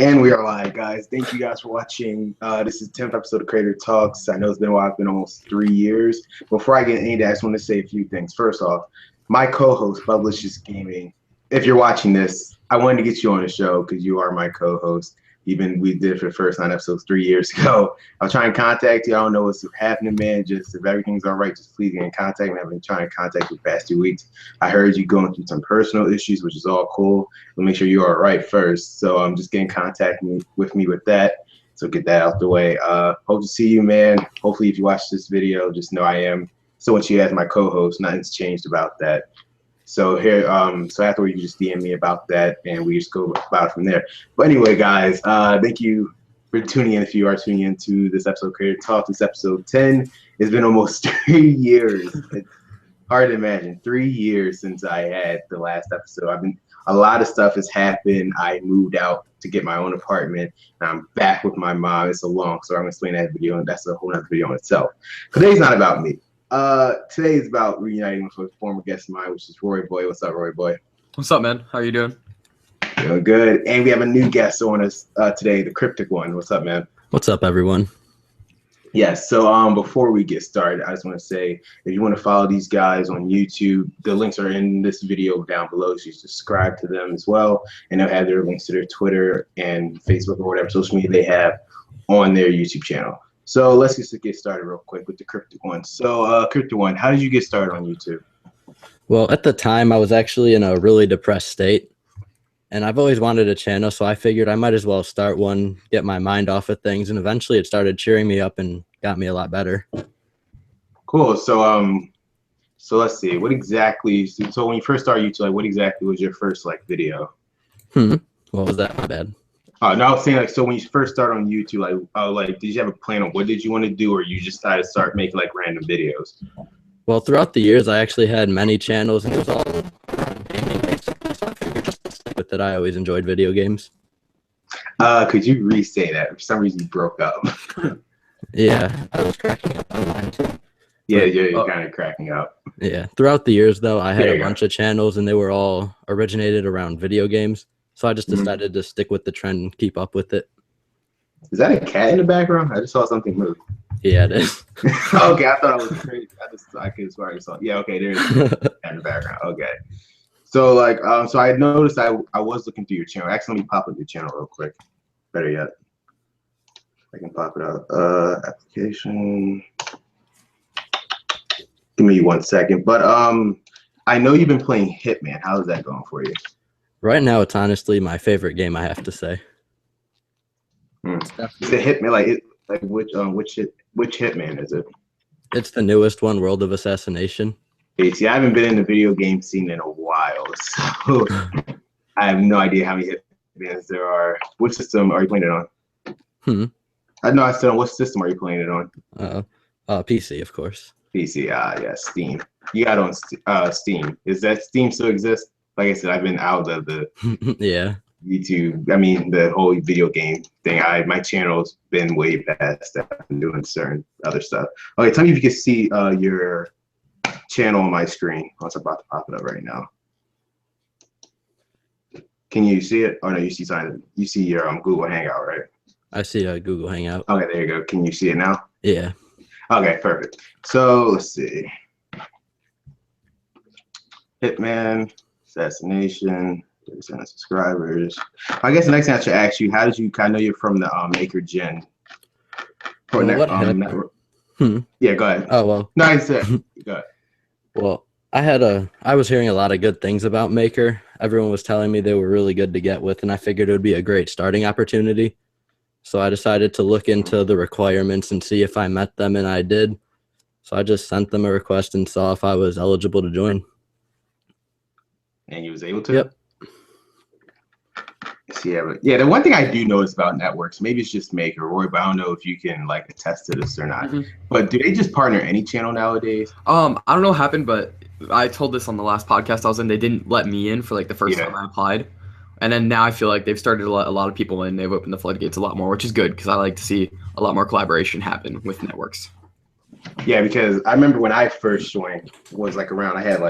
And we are live, guys. Thank you guys for watching. This is the 10th episode of Creator Talks. I know it's been a while. It's been almost 3 years. Before I get into that, I just want to say a few things. First off, my co-host, Publishers Gaming, if you're watching this, I wanted to get you on the show because you are my co-host. We did it for the first 9 episodes 3 years ago. I was trying to contact you. I don't know what's happening, man. Just if everything's all right, just please get in contact. I've been trying to contact you the past 2 weeks. I heard you going through some personal issues, which is all cool. We'll make sure you're all right first. So I'm just getting contact with me with that. So get that out the way. Hope to see you, man. Hopefully, if you watch this video, just know I am still want you as my co-host. Nothing's changed about that. So here, so afterward, you just DM me about that, and we just go about it from there. But anyway, guys, thank you for tuning in. If you are tuning into this episode of Creator Talk, this episode 10. It's been almost 3 years. It's hard to imagine. 3 years since I had the last episode. A lot of stuff has happened. I moved out to get my own apartment, and I'm back with my mom. It's a long story. I'm gonna explain that video, and that's a whole other video in itself. Today's not about me. Today is about reuniting with a former guest of mine, which is Royboy. What's up, Royboy? What's up, man? How you doing? Doing good. And we have a new guest on us today, TheCrypticOne. What's up, man? What's up, everyone? Yes. So before we get started, I just want to say, if you want to follow these guys on YouTube, the links are in this video down below. So you subscribe to them as well, and they'll have their links to their Twitter and Facebook or whatever social media they have on their YouTube channel. So let's just get started real quick with TheCrypticOne. So TheCrypticOne, how did you get started on YouTube? Well, at the time, I was actually in a really depressed state, and I've always wanted a channel, so I figured I might as well start one, get my mind off of things, and eventually it started cheering me up and got me a lot better. Cool. So let's see. What exactly? So when you first started YouTube, like, what exactly was your first video? What was that? My bad. No, I was saying so when you first started on YouTube, did you have a plan on what did you want to do, or you just decided to start making random videos? Well, throughout the years, I actually had many channels, and it was all around gaming, basically. So I figured just to stick with it, I always enjoyed video games. Could you re-say that? For some reason, you broke up. Yeah, I was cracking up online too. Yeah, you're kind of cracking up. Yeah, throughout the years, though, I had a bunch of channels, and they were all originated around video games. So I just decided to stick with the trend and keep up with it. Is that a cat in the background? I just saw something move. Yeah, it is. Okay, I thought I was crazy. I could swear I saw. Yeah, okay, there's a cat in the background. Okay. So so I noticed I was looking through your channel. Actually, let me pop up your channel real quick. Better yet, I can pop it up. Application. Give me 1 second. But I know you've been playing Hitman. How is that going for you? Right now, it's honestly my favorite game, I have to say. The Hitman, which Hitman is it? It's the newest one, World of Assassination. Hey, see, I haven't been in the video game scene in a while, so I have no idea how many Hitmans there are. What system are you playing it on? I know I said, what system are you playing it on? PC, of course. PC, yeah, Steam. You got it on Steam. Is that Steam still exist? Like I said, I've been out of the yeah YouTube. I mean, the whole video game thing. My channel's been way past that. I'm doing certain other stuff. Okay, tell me if you can see your channel on my screen. I was about to pop it up right now. Can you see it? Oh no, you see something. You see your Google Hangout, right? I see a Google Hangout. Okay, there you go. Can you see it now? Yeah. Okay, perfect. So let's see. Hitman. Assassination, 30% subscribers. I guess the next thing I should ask you, how did you kind of know you're from the Maker Gen? Network? Yeah, go ahead. Oh, well. No, I said, go ahead. Well, I was hearing a lot of good things about Maker. Everyone was telling me they were really good to get with, and I figured it would be a great starting opportunity. So I decided to look into the requirements and see if I met them, and I did. So I just sent them a request and saw if I was eligible to join. And you was able to? Yep. Yeah, the one thing I do notice about networks, maybe it's just Maker or Roy, but I don't know if you can attest to this or not. But do they just partner any channel nowadays? I don't know what happened, but I told this on the last podcast I was in. They didn't let me in for the first time I applied. And then now I feel like they've started to let a lot of people in. They've opened the floodgates a lot more, which is good because I like to see a lot more collaboration happen with networks. Yeah, because I remember when I first joined, was around, I had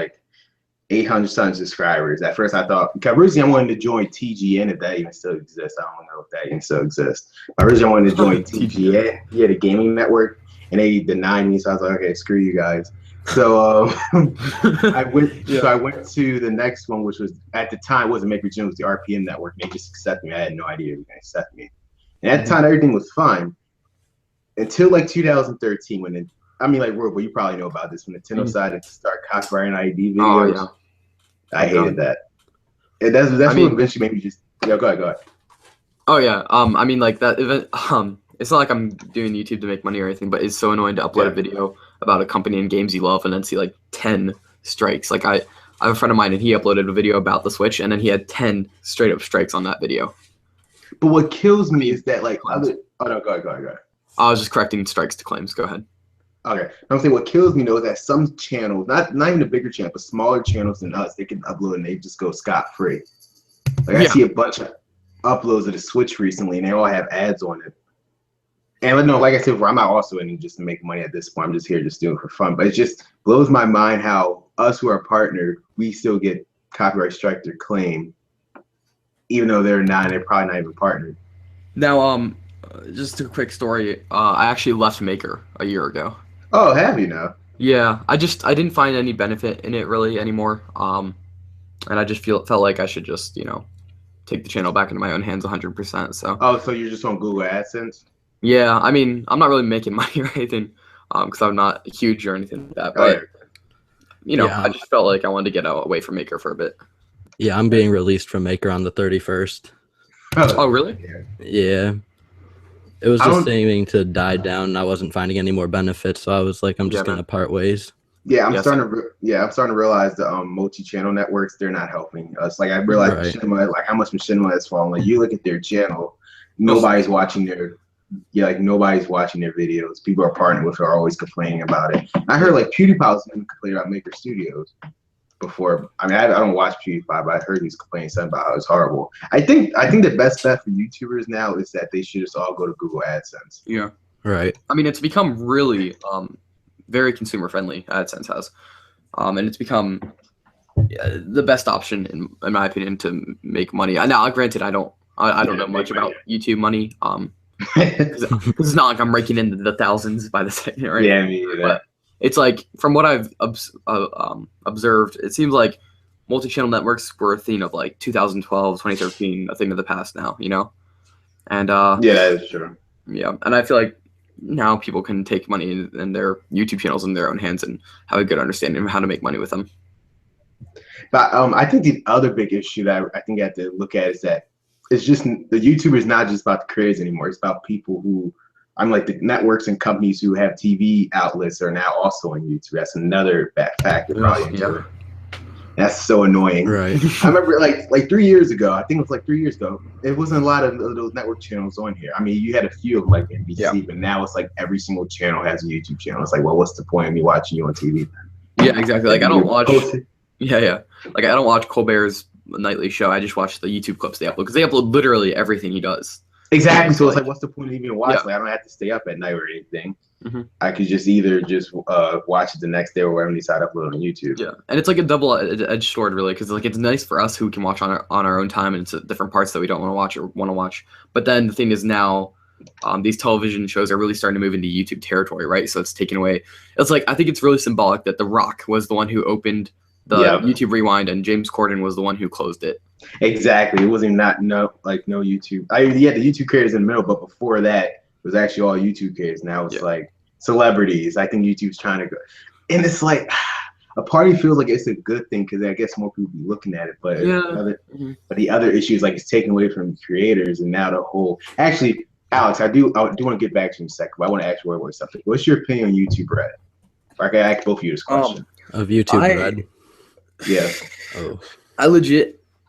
800 something subscribers. At first, I thought, because originally I wanted to join TGN, if that even still exists. I don't know if that even still exists. Originally, I wanted to join TGN, yeah, the gaming network, and they denied me. So I was like, okay, screw you guys. So I went. Yeah. So I went to the next one, which was at the time wasn't Maker Jim, it was the RPM network. And they just accepted me. I had no idea they were going to accept me. And at the time, everything was fine until like 2013, when like Royboy, you probably know about this, when Nintendo decided to start copyrighting ID videos. Oh, yeah. I hated that. And that's what eventually made me just go ahead. Oh yeah. I mean, like that event. It's not like I'm doing YouTube to make money or anything, but it's so annoying to upload a video about a company and games you love and then see like 10 strikes. Like I have a friend of mine and he uploaded a video about the Switch and then he had 10 straight up strikes on that video. But what kills me is that like other. Oh no, go ahead. I was just correcting strikes to claims. Go ahead. Okay, I'm saying what kills me though is that some channels, not even the bigger channel, but smaller channels than us, they can upload and they just go scot free. Like I see a bunch of uploads of the Switch recently, and they all have ads on it. And no, like I said, I'm not also in just to make money at this point. I'm just here just doing it for fun. But it just blows my mind how us who are partnered, we still get copyright strike or claim, even though they're probably not even partnered. Now, just a quick story. I actually left Maker a year ago. Oh, have you now? Yeah, I didn't find any benefit in it really anymore. And I just felt like I should just take the channel back into my own hands 100%. So. Oh, so you're just on Google AdSense? Yeah, I mean, I'm not really making money or anything, because I'm not huge or anything like that. But I just felt like I wanted to get away from Maker for a bit. Yeah, I'm being released from Maker on the 31st. Oh, really? Yeah. It was just seeming to die down, and I wasn't finding any more benefits, so I was like, I'm just gonna part ways. Yeah, I'm starting to realize the multi-channel networks, they're not helping us. Like I realized like how much Machinima has fallen. Like you look at their channel, nobody's watching their videos. People are partnering with are always complaining about it. I heard like PewDiePie was even complaining about Maker Studios before. I mean, I don't watch PewDiePie, but I heard he's complaining something about how it's horrible. I think the best bet for YouTubers now is that they should just all go to Google AdSense. Yeah. Right. I mean, it's become really very consumer friendly. AdSense has, and it's become the best option in my opinion to make money. Now, granted, I don't know much about YouTube money. Because it's not like I'm raking in the thousands by the second, right? Yeah, me either. But it's like, from what I've observed, it seems like multi-channel networks were a thing of like 2012, 2013, a thing of the past now, And yeah, that is true. Yeah, and I feel like now people can take money in their YouTube channels in their own hands and have a good understanding of how to make money with them. But I think the other big issue that I think you have to look at is that it's just the YouTuber is not just about the creators anymore. It's about people who, like the networks and companies who have TV outlets are now also on YouTube. That's another bad factor probably. Yeah. That's so annoying. Right. I remember like 3 years ago, I think it was like 3 years ago, it wasn't a lot of those network channels on here. I mean, you had a few of them like NBC, but now it's like every single channel has a YouTube channel. It's like, well, what's the point of me watching you on TV then? Yeah, exactly. Like I don't watch. Yeah. Like I don't watch Colbert's nightly show. I just watch the YouTube clips they upload because they upload literally everything he does. Exactly. So it's like, what's the point of even watching? Like, I don't have to stay up at night or anything. Mm-hmm. I could just either watch it the next day or whenever they decide to upload on YouTube. Yeah, and it's like a double-edged sword, really, because like it's nice for us who can watch on our own time, and it's different parts that we don't want to watch or want to watch. But then the thing is now, these television shows are really starting to move into YouTube territory, right? So it's taken away. It's like, I think it's really symbolic that The Rock was the one who opened the YouTube Rewind, and James Corden was the one who closed it. Exactly. It wasn't no YouTube. The YouTube creators in the middle, but before that, it was actually all YouTube creators. Now it's like celebrities. I think YouTube's trying to go, and it's like a party feels like it's a good thing because I guess more people be looking at it. But but the other issue is like it's taken away from creators, and now the whole. Actually, Alex, I do want to get back to you in a second, but I want to ask you something. What's your opinion on YouTube Red? I can ask both of you this question. Of YouTube Red. Yeah. Oh.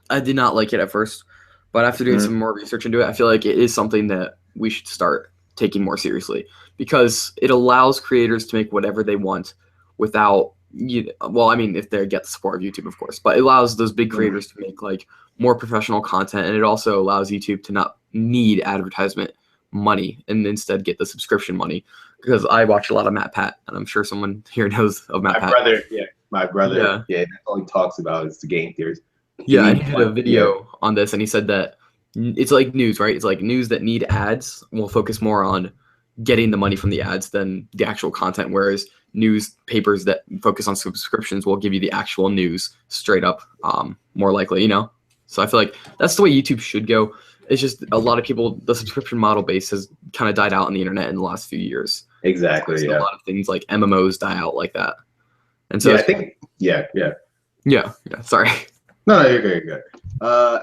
I did not like it at first, but after doing some more research into it, I feel like it is something that we should start taking more seriously because it allows creators to make whatever they want without, if they get the support of YouTube, of course, but it allows those big creators to make like more professional content, and it also allows YouTube to not need advertisement money and instead get the subscription money. Because I watch a lot of Matt Pat, and I'm sure someone here knows of Matt Pat. My brother, yeah. My brother, Yeah. that's all he talks about is the game theories. Yeah, and he did a video on this, and he said that it's like news, right? It's like news that need ads will focus more on getting the money from the ads than the actual content, whereas newspapers that focus on subscriptions will give you the actual news straight up, more likely, you know? So I feel like that's the way YouTube should go. It's just a lot of people, the subscription model base has kind of died out on the internet in the last few years. Exactly, So a lot of things like MMOs die out like that. And so yeah, I think, yeah. Sorry. No, you're good, you're good.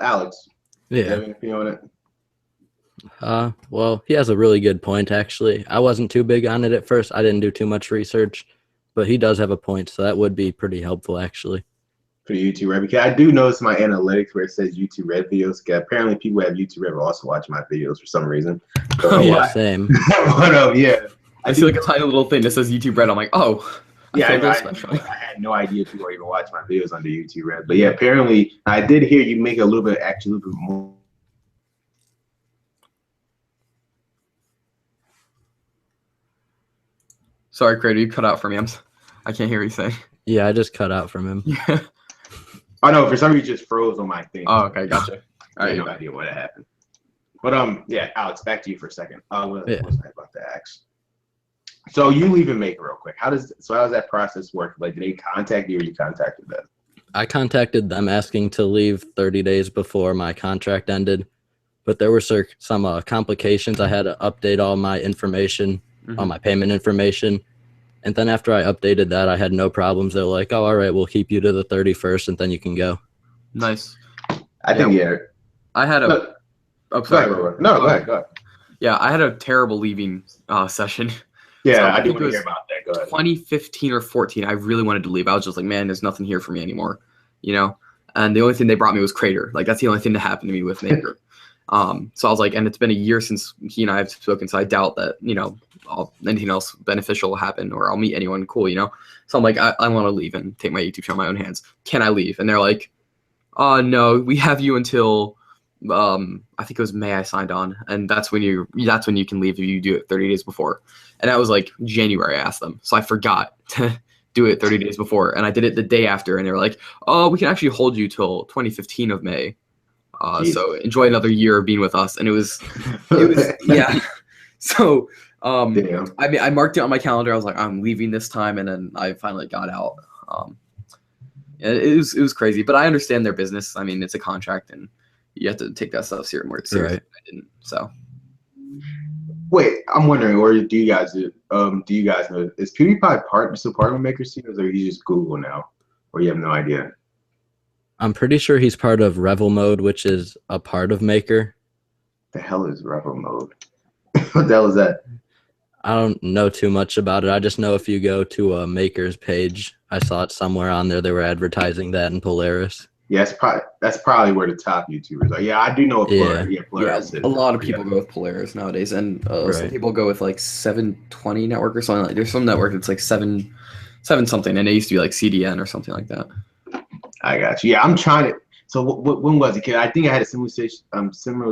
Alex, Yeah. you have anything on it? Well, he has a really good point, actually. I wasn't too big on it at first. I didn't do too much research, but he does have a point, so that would be pretty helpful, actually. For YouTube Red, because I do notice my analytics where it says YouTube Red videos. Apparently, people who have YouTube Red will also watch my videos for some reason. So, Yeah, same. Yeah. I see like a tiny little thing that says YouTube Red. I'm like, oh, I had no idea people were even watching my videos on the YouTube Red. But yeah, apparently, I did hear you make a little bit more. Sorry, Creator, you cut out for me. I can't hear what you say. Yeah, I just cut out from him. Yeah. Oh no, for some reason, it just froze on my thing. Oh, okay, gotcha. All right, no idea what happened. But yeah, Alex, back to you for a second. What was I about to ask? So you leaving Maker real quick. How does that process work? Like, did they contact you or you contacted them? I contacted them asking to leave 30 days before my contract ended, but there were some complications. I had to update all my information, all my payment information. And then after I updated that, I had no problems. They're like, oh, all right, we'll keep you to the 31st, and then you can go. Nice. I think, yeah. I had a... Oh, sorry. No, go ahead. Yeah, I had a terrible leaving session. Yeah, so I do want to hear about that. Go ahead. 2015 or 14, I really wanted to leave. I was just like, man, there's nothing here for me anymore, you know? And the only thing they brought me was Crater. Like, that's the only thing that happened to me with Maker. So I was like, and it's been a year since he and I have spoken, so I doubt that, you know, anything else beneficial will happen or I'll meet anyone cool, you know? So I'm like, I want to leave and take my YouTube channel in my own hands. Can I leave? And they're like, no, we have you until, I think it was May I signed on. And that's when you can leave if you do it 30 days before. And that was like January, I asked them. So I forgot to do it 30 days before. And I did it the day after. And they were like, oh, we can actually hold you till 2015 of May. So enjoy another year of being with us. And it was yeah. So I mean, I marked it on my calendar. I was like, I'm leaving this time, and then I finally got out. It was crazy, but I understand their business. I mean, it's a contract, and you have to take that stuff more seriously. Right. I didn't. So wait, I'm wondering, or do you guys know? Is PewDiePie still part of Maker Studios, or you just Google now, or you have no idea? I'm pretty sure he's part of Revel Mode, which is a part of Maker. The hell is Revel Mode? What the hell is that? I don't know too much about it. I just know if you go to a Maker's page, I saw it somewhere on there. They were advertising that in Polaris. Yeah, that's probably where the top YouTubers are. Yeah, I do know Polaris. A lot of people go with Polaris nowadays, and some people go with like 720 network or something. Like, there's some network that's like seven something, and it used to be like CDN or something like that. I got you. Yeah, I'm trying to. So when was it? Cause I think I had a similar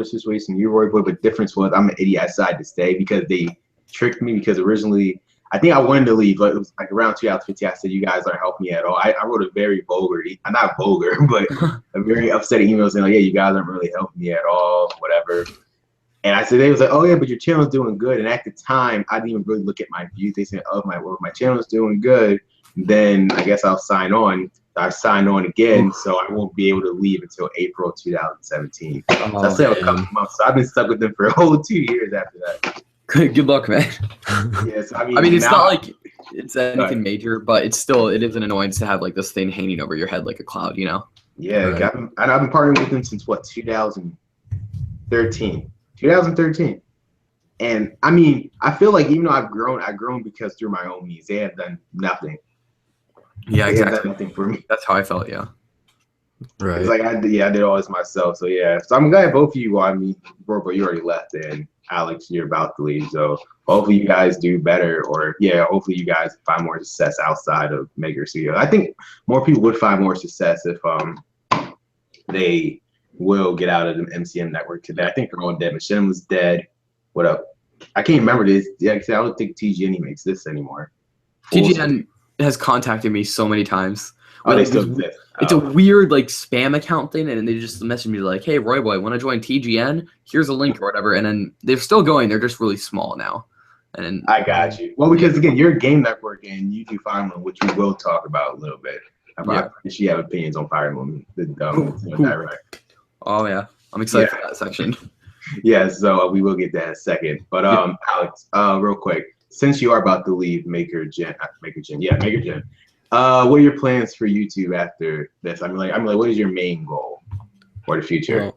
situation you, Royboy, but the difference was I'm an idiot. I decided to stay because they tricked me. Because originally, I think I wanted to leave, but it was like around 2015. I said, "You guys aren't helping me at all." I wrote a very vulgar, not vulgar, but a very upset email saying, "Like, yeah, you guys aren't really helping me at all, whatever." And I said, they was like, "Oh yeah, but your channel's doing good." And at the time, I didn't even really look at my views. They said, "Oh my channel's doing good." Then I guess I'll sign on. I signed on again, so I won't be able to leave until April 2017. So I still have a couple months. So I've been stuck with them for a whole 2 years after that. Good luck, man. Yes, I mean, it's not like it's anything major, but it is an annoyance to have like this thing hanging over your head like a cloud, you know? Yeah, right. I've been partnering with them since what, 2013. And I mean, I feel like even though I've grown because through my own means. They have done nothing. Yeah, exactly. Nothing for me. That's how I felt. Yeah. Right. It's like I did all this myself. So yeah. So I'm glad both of you. I mean, Robo, you already left, and Alex, you're about to leave. So hopefully you guys do better, or hopefully you guys find more success outside of Maker Studios. I think more people would find more success if they will get out of the MCN network today. I think they're all dead. Machinima was dead. What up? I can't remember this. Yeah, I don't think TGN makes this anymore. TGN has contacted me so many times. Oh, they Like, still exist. it's a weird like spam account thing, and they just message me like, "Hey, Royboy, want to join TGN? Here's a link or whatever." And then they're still going. They're just really small now. And I got you. Well, because again, you're a game network and you do Fire Emblem, which we will talk about a little bit. Yeah. She have opinions on Fire Emblem, the direct. Oh yeah, I'm excited for that section. Yeah, so we will get that in a second. But Alex, real quick, since you are about to leave Maker Gen, what are your plans for YouTube after this? I'm like, what is your main goal for the future?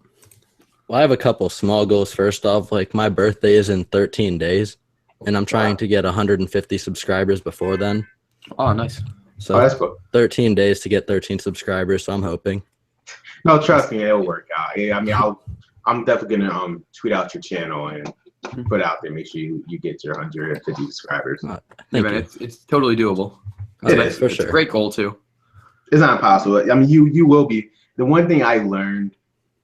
Well, I have a couple small goals. First off, like my birthday is in 13 days, and I'm trying to get 150 subscribers before then. Oh, nice. So that's cool. 13 days to get 13 subscribers. So I'm hoping. No, trust me, it'll work out. Yeah, I mean, I'm definitely gonna tweet out your channel and put out there. Make sure you get your 150 subscribers. It's totally doable. It is for sure. It's a great goal too. It's not impossible. I mean, you will be. The one thing I learned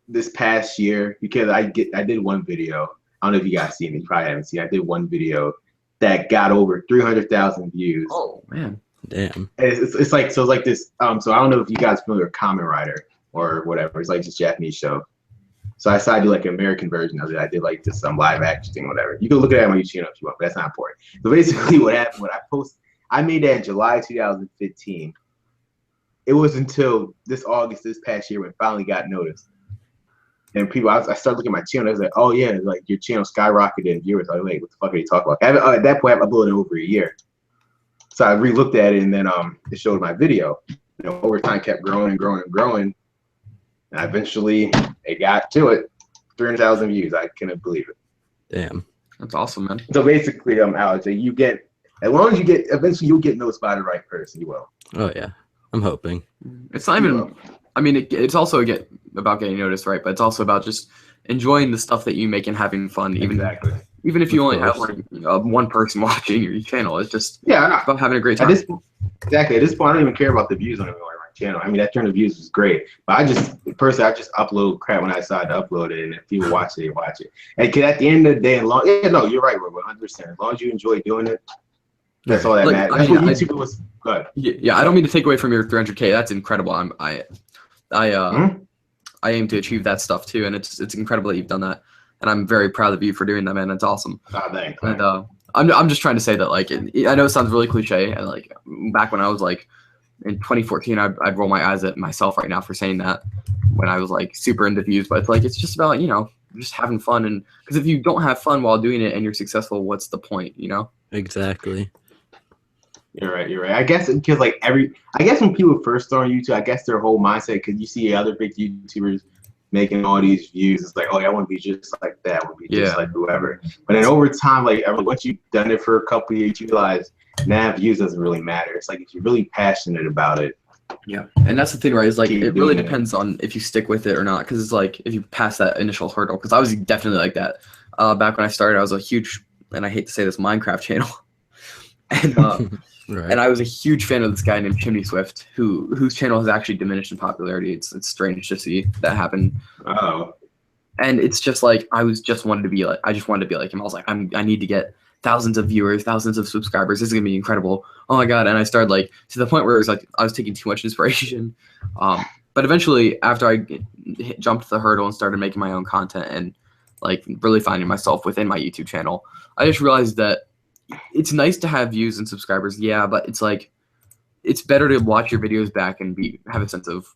this past year, because I did one video. I don't know if you guys seen it. You probably haven't seen it. I did one video that got over 300,000 views. Oh man, damn! It's like this. So I don't know if you guys are familiar with Kamen Rider or whatever. It's like this Japanese show. So I decided to do like an American version of it. I did like this live action thing, whatever. You can look at it on my YouTube channel if you want, but that's not important. So basically, what happened when I made that in July 2015. It was until this August, this past year, when it finally got noticed. And people, I started looking at my channel. I was like, oh yeah, like your channel skyrocketed in viewers. I was like, what the fuck are you talking about? At that point, I've uploaded over a year. So I re-looked at it, and then it showed my video. Over time, kept growing and growing and growing. And eventually, it got to it. 300,000 views. I couldn't believe it. Damn. That's awesome, man. So basically, Alex, you get, as long as you get, eventually you'll get noticed by the right person. You will. Oh yeah, I'm hoping. It's not even. I mean, it's also about getting noticed, right? But it's also about just enjoying the stuff that you make and having fun. Even if you only have one person watching your channel, it's just about having a great time. At this point, I don't even care about the views on my channel. I mean, that turn of views is great, but I just upload crap when I decide to upload it, and if people watch it, they watch it. And at the end of the day, you're right, 100%. As long as you enjoy doing it, that's all that matters. That's what YouTube was. Good. Yeah, I don't mean to take away from your 300K. That's incredible. I aim to achieve that stuff too, and it's incredible that you've done that, and I'm very proud of you for doing that, man. That's awesome. Oh, thanks. And I'm just trying to say that, like, I know it sounds really cliche, and like back when I was like in 2014, I'd roll my eyes at myself right now for saying that when I was like super into views, but it's just about just having fun, and because if you don't have fun while doing it and you're successful, what's the point? Exactly. You're right. I guess because when people first start on YouTube, I guess their whole mindset, because you see other big YouTubers making all these views, it's like, oh yeah, I want to be just like that. I want to be just like whoever. But then over time, once you've done it for a couple of years, you realize views doesn't really matter. It's like if you're really passionate about it. Yeah, and that's the thing, right? Is like it really depends on if you stick with it or not. Because it's like if you pass that initial hurdle. Because I was definitely like that. Back when I started, I was a huge, and I hate to say this, Minecraft channel, and right. And I was a huge fan of this guy named Chimney Swift, whose channel has actually diminished in popularity. It's strange to see that happen. Oh. And it's just like I just wanted to be like him. I was like, I need to get thousands of viewers, thousands of subscribers. This is gonna be incredible. Oh my god! And I started like to the point where it was like I was taking too much inspiration. But eventually, after I jumped the hurdle and started making my own content and like really finding myself within my YouTube channel, I just realized that it's nice to have views and subscribers, but it's like it's better to watch your videos back and have a sense of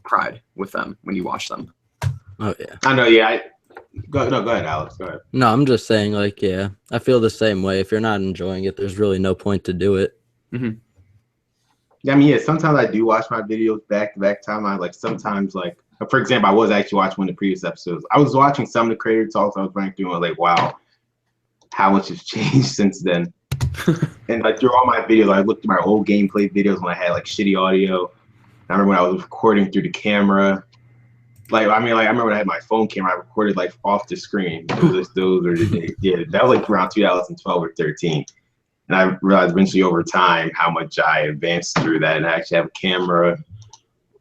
pride with them when you watch them. Oh yeah, I know. Yeah, go ahead, Alex. Go ahead. No, I'm just saying, like, yeah, I feel the same way. If you're not enjoying it, there's really no point to do it. Mm-hmm. Yeah, I mean, sometimes I do watch my videos back to back time. I sometimes for example, I was actually watching one of the previous episodes. I was watching some of the creator talks I was running through, and I was like, wow, how much has changed since then. And through all my videos, I looked at my old gameplay videos when I had shitty audio. I remember when I was recording through the camera. I remember when I had my phone camera, I recorded off the screen. Those are the days. Yeah, that was around 2012 or 13. And I realized eventually over time how much I advanced through that, and I actually have a camera,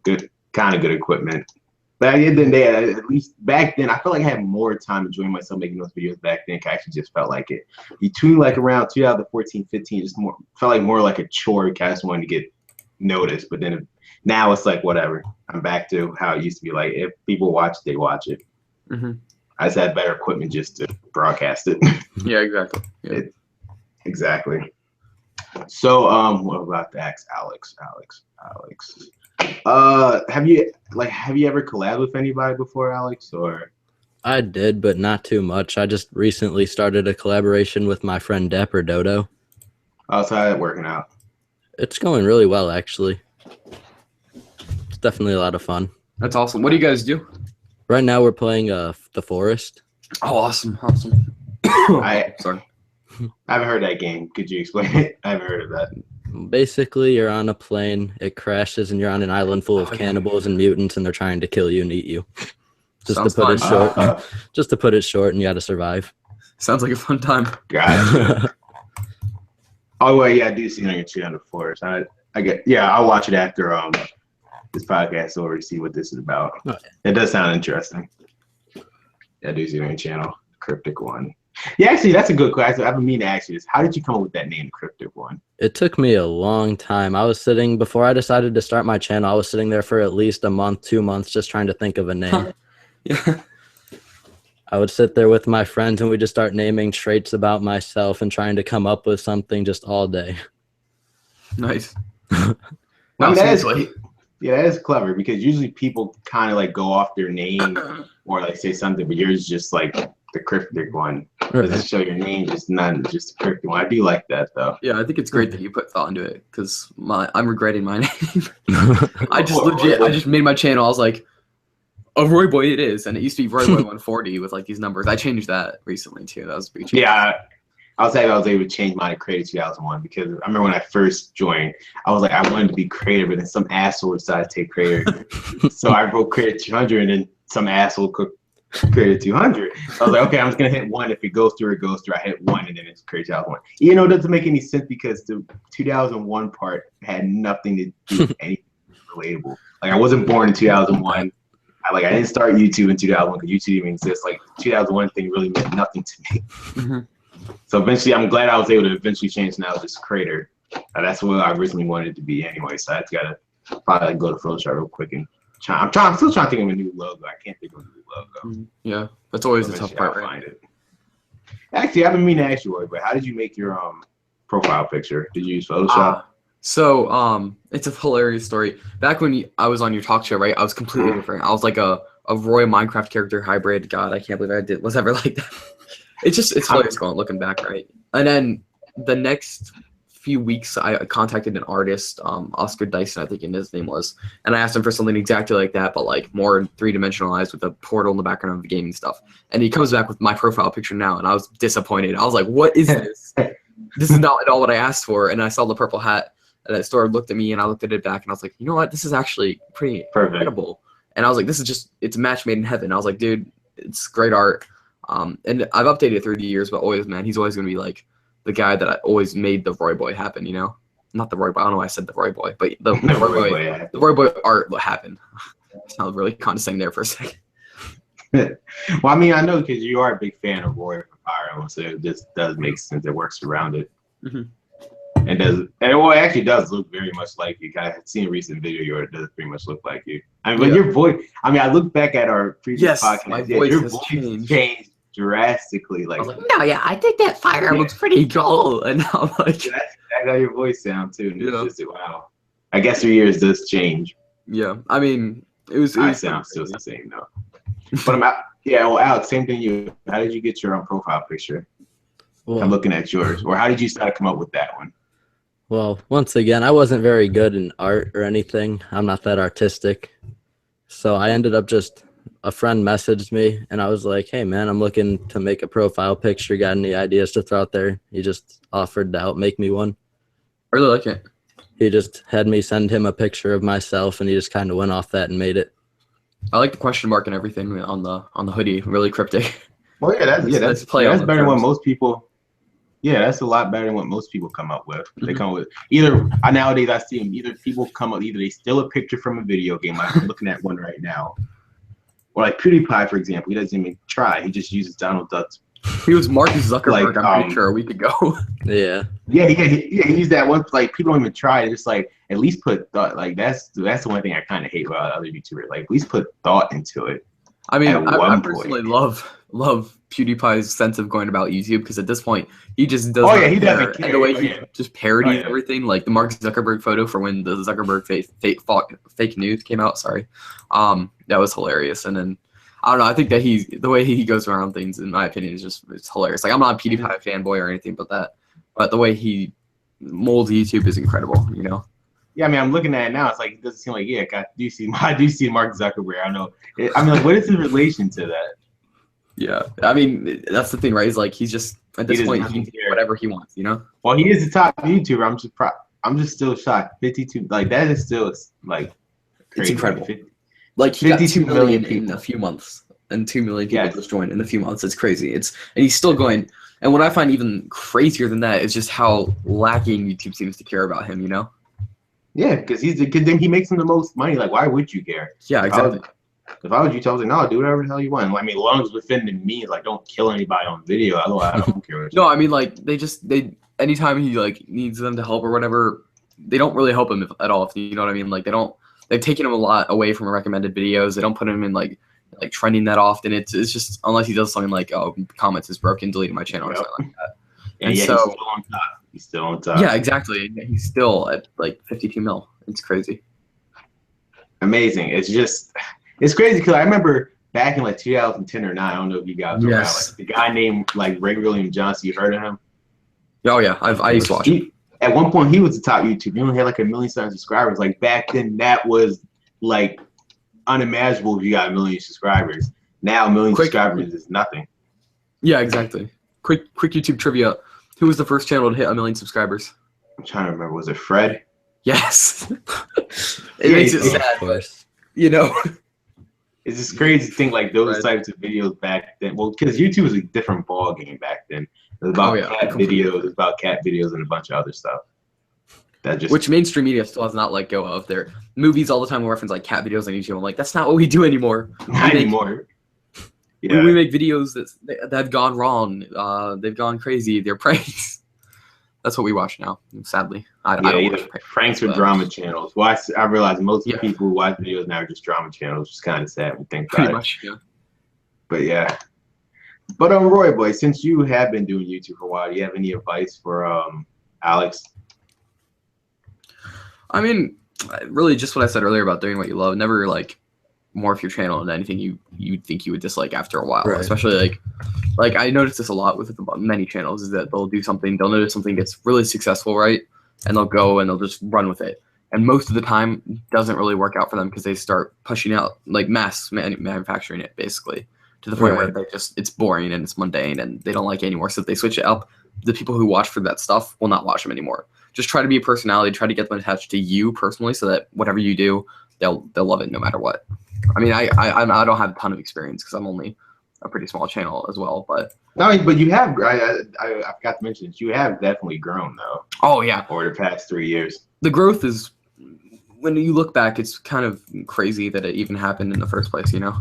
good equipment. But at the end of the day, at least back then, I felt like I had more time enjoying myself making those videos back then. I actually just felt like it. Between like around 2014, 15, just more felt like more like a chore. I just wanted to get noticed. But then now it's like whatever. I'm back to how it used to be. Like if people watch, they watch it. Mm-hmm. I just had better equipment just to broadcast it. Yeah, exactly. Yeah. Exactly. So, what about the Alex? Have you ever collabed with anybody before, Alex? Or I did, but not too much. I just recently started a collaboration with my friend Dapper Dodo. how's that working out? It's going really well, actually. It's definitely a lot of fun. That's awesome. What do you guys do? Right now, we're playing The Forest. Oh, awesome. Sorry. I haven't heard that game. Could you explain it? I haven't heard of that. Basically, you're on a plane, it crashes, and you're on an island full of cannibals and mutants, and they're trying to kill you and eat you. Just to put it short, and you got to survive. Sounds like a fun time. Gotcha. Oh well, yeah, I do see it on your channel, The Forest. I'll watch it after this podcast is over to see what this is about. Oh, yeah. It does sound interesting. Yeah, I do see it on your channel, TheCrypticOne. Yeah, actually, that's a good question. I've been meaning to ask you this. How did you come up with that name, TheCrypticOne? It took me a long time. Before I decided to start my channel, I was sitting there for at least a month, 2 months, just trying to think of a name. Yeah. I would sit there with my friends and we just start naming traits about myself and trying to come up with something just all day. Nice. That is clever because usually people kind of like go off their name or like say something, but yours is just like the cryptic one. Doesn't show your name, just the cryptic one. I do like that though. Yeah, I think it's great that you put thought into it because I'm regretting my name. I just made my channel. I was like, oh, Royboy it is, and it used to be Royboy 140 with like these numbers. I changed that recently too. That was a big change. Yeah. I was able to change mine to Creator 2001 because I remember when I first joined, I was like, I wanted to be creator, but then some asshole decided to take creator. So I wrote Creator 200 and then some asshole cooked Creator 200. I was like, okay, I'm just going to hit one. If it goes through, it goes through. I hit one and then it's Creator 2001. You know, it doesn't make any sense because the 2001 part had nothing to do with anything relatable. Like I wasn't born in 2001. I didn't start YouTube in 2001 because YouTube didn't exist. Like the 2001 thing really meant nothing to me. Mm-hmm. So eventually, I'm glad I was able to eventually change now just creator. That's what I originally wanted it to be anyway. So I just gotta probably go to Photoshop real quick and I'm still trying to think of a new logo. I can't think of a new logo. Yeah, that's always the tough part. Find it. Actually, I've been meaning to ask you, Roy, but how did you make your profile picture? Did you use Photoshop? So it's a hilarious story. Back when I was on your talk show, right? I was completely different. I was like a Roy Minecraft character hybrid. God, I can't believe I was ever like that. It's hilarious looking back, right? And then the next few weeks, I contacted an artist, Oscar Dyson, I think his name was, and I asked him for something exactly like that, but like more three-dimensionalized with a portal in the background of the gaming stuff. And he comes back with my profile picture now, and I was disappointed. I was like, "What is this? This is not at all what I asked for." And I saw the purple hat, and the store looked at me, and I looked at it back, and I was like, "You know what? This is actually pretty incredible." And I was like, "This is it's a match made in heaven." I was like, "Dude, it's great art." And I've updated it through the years, but always, man, he's always going to be like the guy that I always made the Royboy happen, you know? Not the Royboy, I don't know why I said the Royboy, but the Royboy art happened. Sounds really condescending there for a second. Well, I mean, I know because you are a big fan of Roy from Fire Emblem, so it just does make sense. It works around it. Mm-hmm. It actually does look very much like you. I've seen a recent video it does pretty much look like you. I mean, but your voice, I mean, I look back at our previous podcast. My voice your has voice changed drastically. Like, I was like, no, yeah, I think that Fire Emblem's pretty dull. And now I'm like, that's how your voice sounds too. And it's just, wow. I guess your ears does change. Yeah, I mean, it sounds still the same though. But well, Alex, same thing. How did you get your own profile picture? Well, I'm looking at yours. Or how did you start to come up with that one? Well, once again, I wasn't very good in art or anything. I'm not that artistic. So I ended up a friend messaged me and I was like, "Hey man, I'm looking to make a profile picture. Got any ideas to throw out there?" He just offered to help make me one. I really like it. He just had me send him a picture of myself and he just kind of went off that and made it. I like the question mark and everything on the hoodie. Really cryptic. Well, that's better than what most people. Yeah, that's a lot better than what most people come up with. Mm-hmm. They come up with nowadays I see them either people come up, either they steal a picture from a video game, like I'm looking at one right now, Or like PewDiePie, for example, he doesn't even try. He just uses Donald Duck's. He was Mark Zuckerberg, Like, I'm pretty sure, a week ago. Yeah. Yeah, he used that one. Like, people don't even try. It's just like, at least put thought. Like, that's the one thing I kind of hate about other YouTubers. Like, at least put thought into it. I mean, At I one personally point. love PewDiePie's sense of going about YouTube, because at this point he just does Oh, not yeah, he care. doesn't care. And the way Oh, he yeah. just parodies Oh, yeah. everything, like the Mark Zuckerberg photo for when the Zuckerberg fake news came out. Sorry, that was hilarious. And then I don't know. I think that the way he goes around things, in my opinion, is it's hilarious. Like, I'm not a PewDiePie fanboy or anything, but the way he molds YouTube is incredible. You know. Yeah, I mean, I'm looking at it now. It's like, it doesn't seem like, yeah, I do see Mark Zuckerberg. I know. I mean, like, what is his relation to that? Yeah, I mean, that's the thing, right? Is like, he's just at this point, he can do whatever he wants, you know. Well, he is the top YouTuber. I'm just still shocked. 52, like, that is still like crazy. It's incredible. 50, Like, he got 52 2 million million in a few months, and 2 million people Yes. just joined in a few months. It's crazy. And he's still going. And what I find even crazier than that is just how lacking YouTube seems to care about him, you know. Yeah, because then he makes him the most money. Like, why would you care? Yeah, exactly. If I was you, I was like, no, do whatever the hell you want. I mean, as long as it's within the means, like, don't kill anybody on video. Otherwise, I don't care. No, I mean, like, they anytime he like needs them to help or whatever, they don't really help him at all. If you know what I mean. Like, they've taken him a lot away from recommended videos. They don't put him in like trending that often. It's just, unless he does something like, oh, comments is broken, deleting my channel or something like that. And And yeah, so, he's still on top. He's still on top. yeah, exactly. He's still at like 52 mil. It's crazy. Amazing. It's crazy because I remember back in like 2010 or 9. I don't know if you guys remember, Yes. like the guy named like Ray William Johnson. You heard of him? Oh yeah, I used to watch him. At one point, he was the top YouTuber. He only had like 1 million subscribers. Like back then, that was like unimaginable if you got 1 million subscribers. Now, 1 million subscribers is nothing. Yeah, exactly. Quick YouTube trivia. Who was the first channel to hit 1 million subscribers? I'm trying to remember. Was it Fred? Yes. It makes it sad, Of course. you know. It's just crazy to think like those Fred. types of videos back then. Well, because YouTube was a different ball game back then. It was about cat completely. videos. It was about cat videos and a bunch of other stuff. That just Which mainstream media still has not let go of. Their movies all the time will reference like cat videos on YouTube. I'm like, that's not what we do anymore. not anymore. Yeah. We make videos that have gone wrong. They've gone crazy. They're pranks. That's what we watch now. Sadly, I don't either watch pranks or but- drama channels. Well, I realize most Yeah. people who watch videos now are just drama channels, which is kind of sad when you think Pretty about it. much, yeah. But yeah. But Royboy, since you have been doing YouTube for a while, do you have any advice for Alex? I mean, really, just what I said earlier about doing what you love. Never like morph your channel into anything you think you would dislike after a while. Right. Especially like I noticed this a lot with many channels, is that they'll notice something gets really successful, right? And they'll go and they'll just run with it. And most of the time, it doesn't really work out for them because they start pushing out like mass manufacturing it basically to the point where it's boring and it's mundane and they don't like it anymore. So if they switch it up, the people who watch for that stuff will not watch them anymore. Just try to be a personality, try to get them attached to you personally, so that whatever you do, they'll love it no matter what. I mean, I don't have a ton of experience because I'm only a pretty small channel as well, but No, but you have. I forgot to mention this. You have definitely grown though. Oh yeah, over the past 3 years. The growth is, when you look back, it's kind of crazy that it even happened in the first place. You know.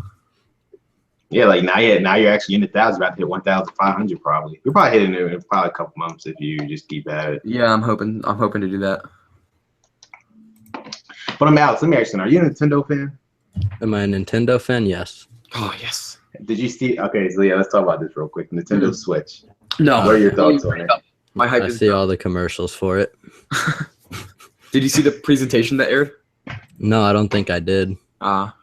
Yeah, like now you're actually in the thousands, about to hit 1,500 probably. You're probably hitting it in probably a couple months if you just keep at it. Yeah, I'm hoping to do that. But Alex, let me ask you, are you a Nintendo fan? Am I a Nintendo fan? Yes. Oh yes. Did you see? Okay, so yeah, let's talk about this real quick. Nintendo Switch. No. What are your thoughts on it? My hype I is see all the commercials for it. Did you see the presentation that aired? No, I don't think I did. Now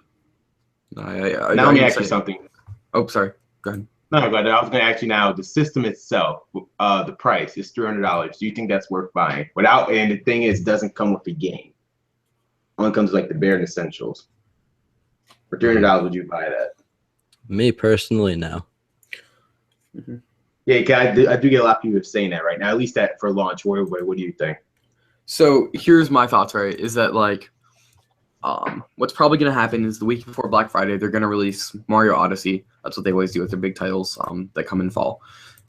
Let me ask you something. Oh, sorry. Go ahead. No, but I was going to ask you now. The system itself, the price is $300. Do you think that's worth buying? And the thing is, it doesn't come with the game. Only comes with, like the bare essentials. For $300, would you buy that? Me personally, no. Mm-hmm. Yeah, I do get a lot of people saying that right now. At least that for launch. What do you think? So here's my thoughts. Right, is that like, what's probably gonna happen is the week before Black Friday they're gonna release Mario Odyssey. That's what they always do with their big titles that come in fall.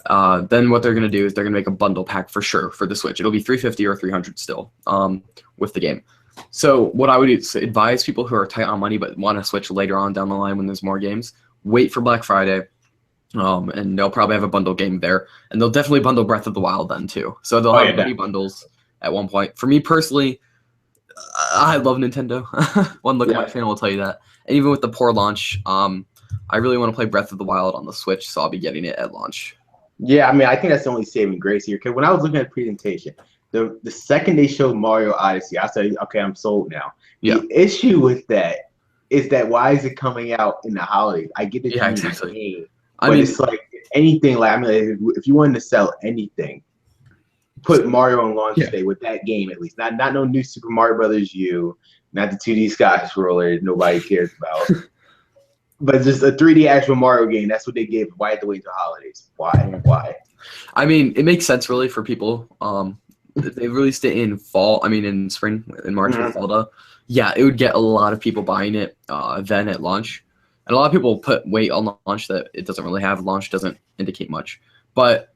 Then what they're gonna do is they're gonna make a bundle pack for sure for the Switch. It'll be $350 or $300 still with the game. So what I would advise people who are tight on money but want to switch later on down the line when there's more games, wait for Black Friday. And they'll probably have a bundle game there, and they'll definitely bundle Breath of the Wild then too. So they'll have many bundles at one point. For me personally, I love Nintendo. One look at my channel will tell you that. And even with the poor launch, I really want to play Breath of the Wild on the Switch, so I'll be getting it at launch. Yeah, I mean, I think that's the only saving grace here. Because when I was looking at the presentation, the second they showed Mario Odyssey, I said, okay, I'm sold now. Yeah. The issue with that is that why is it coming out in the holidays? I get that exactly. Game, but it's like anything. Like, I mean, if you wanted to sell anything, put Mario on launch day with that game at least. Not no new Super Mario Brothers U, not the 2D Sky Roller nobody cares about. But just a 3D actual Mario game. That's what they gave. Why had to wait until holidays? Why? I mean, it makes sense really for people. If they released it in fall, in spring, in March with Zelda, it would get a lot of people buying it then at launch. And a lot of people put weight on launch that it doesn't really have. Launch doesn't indicate much. But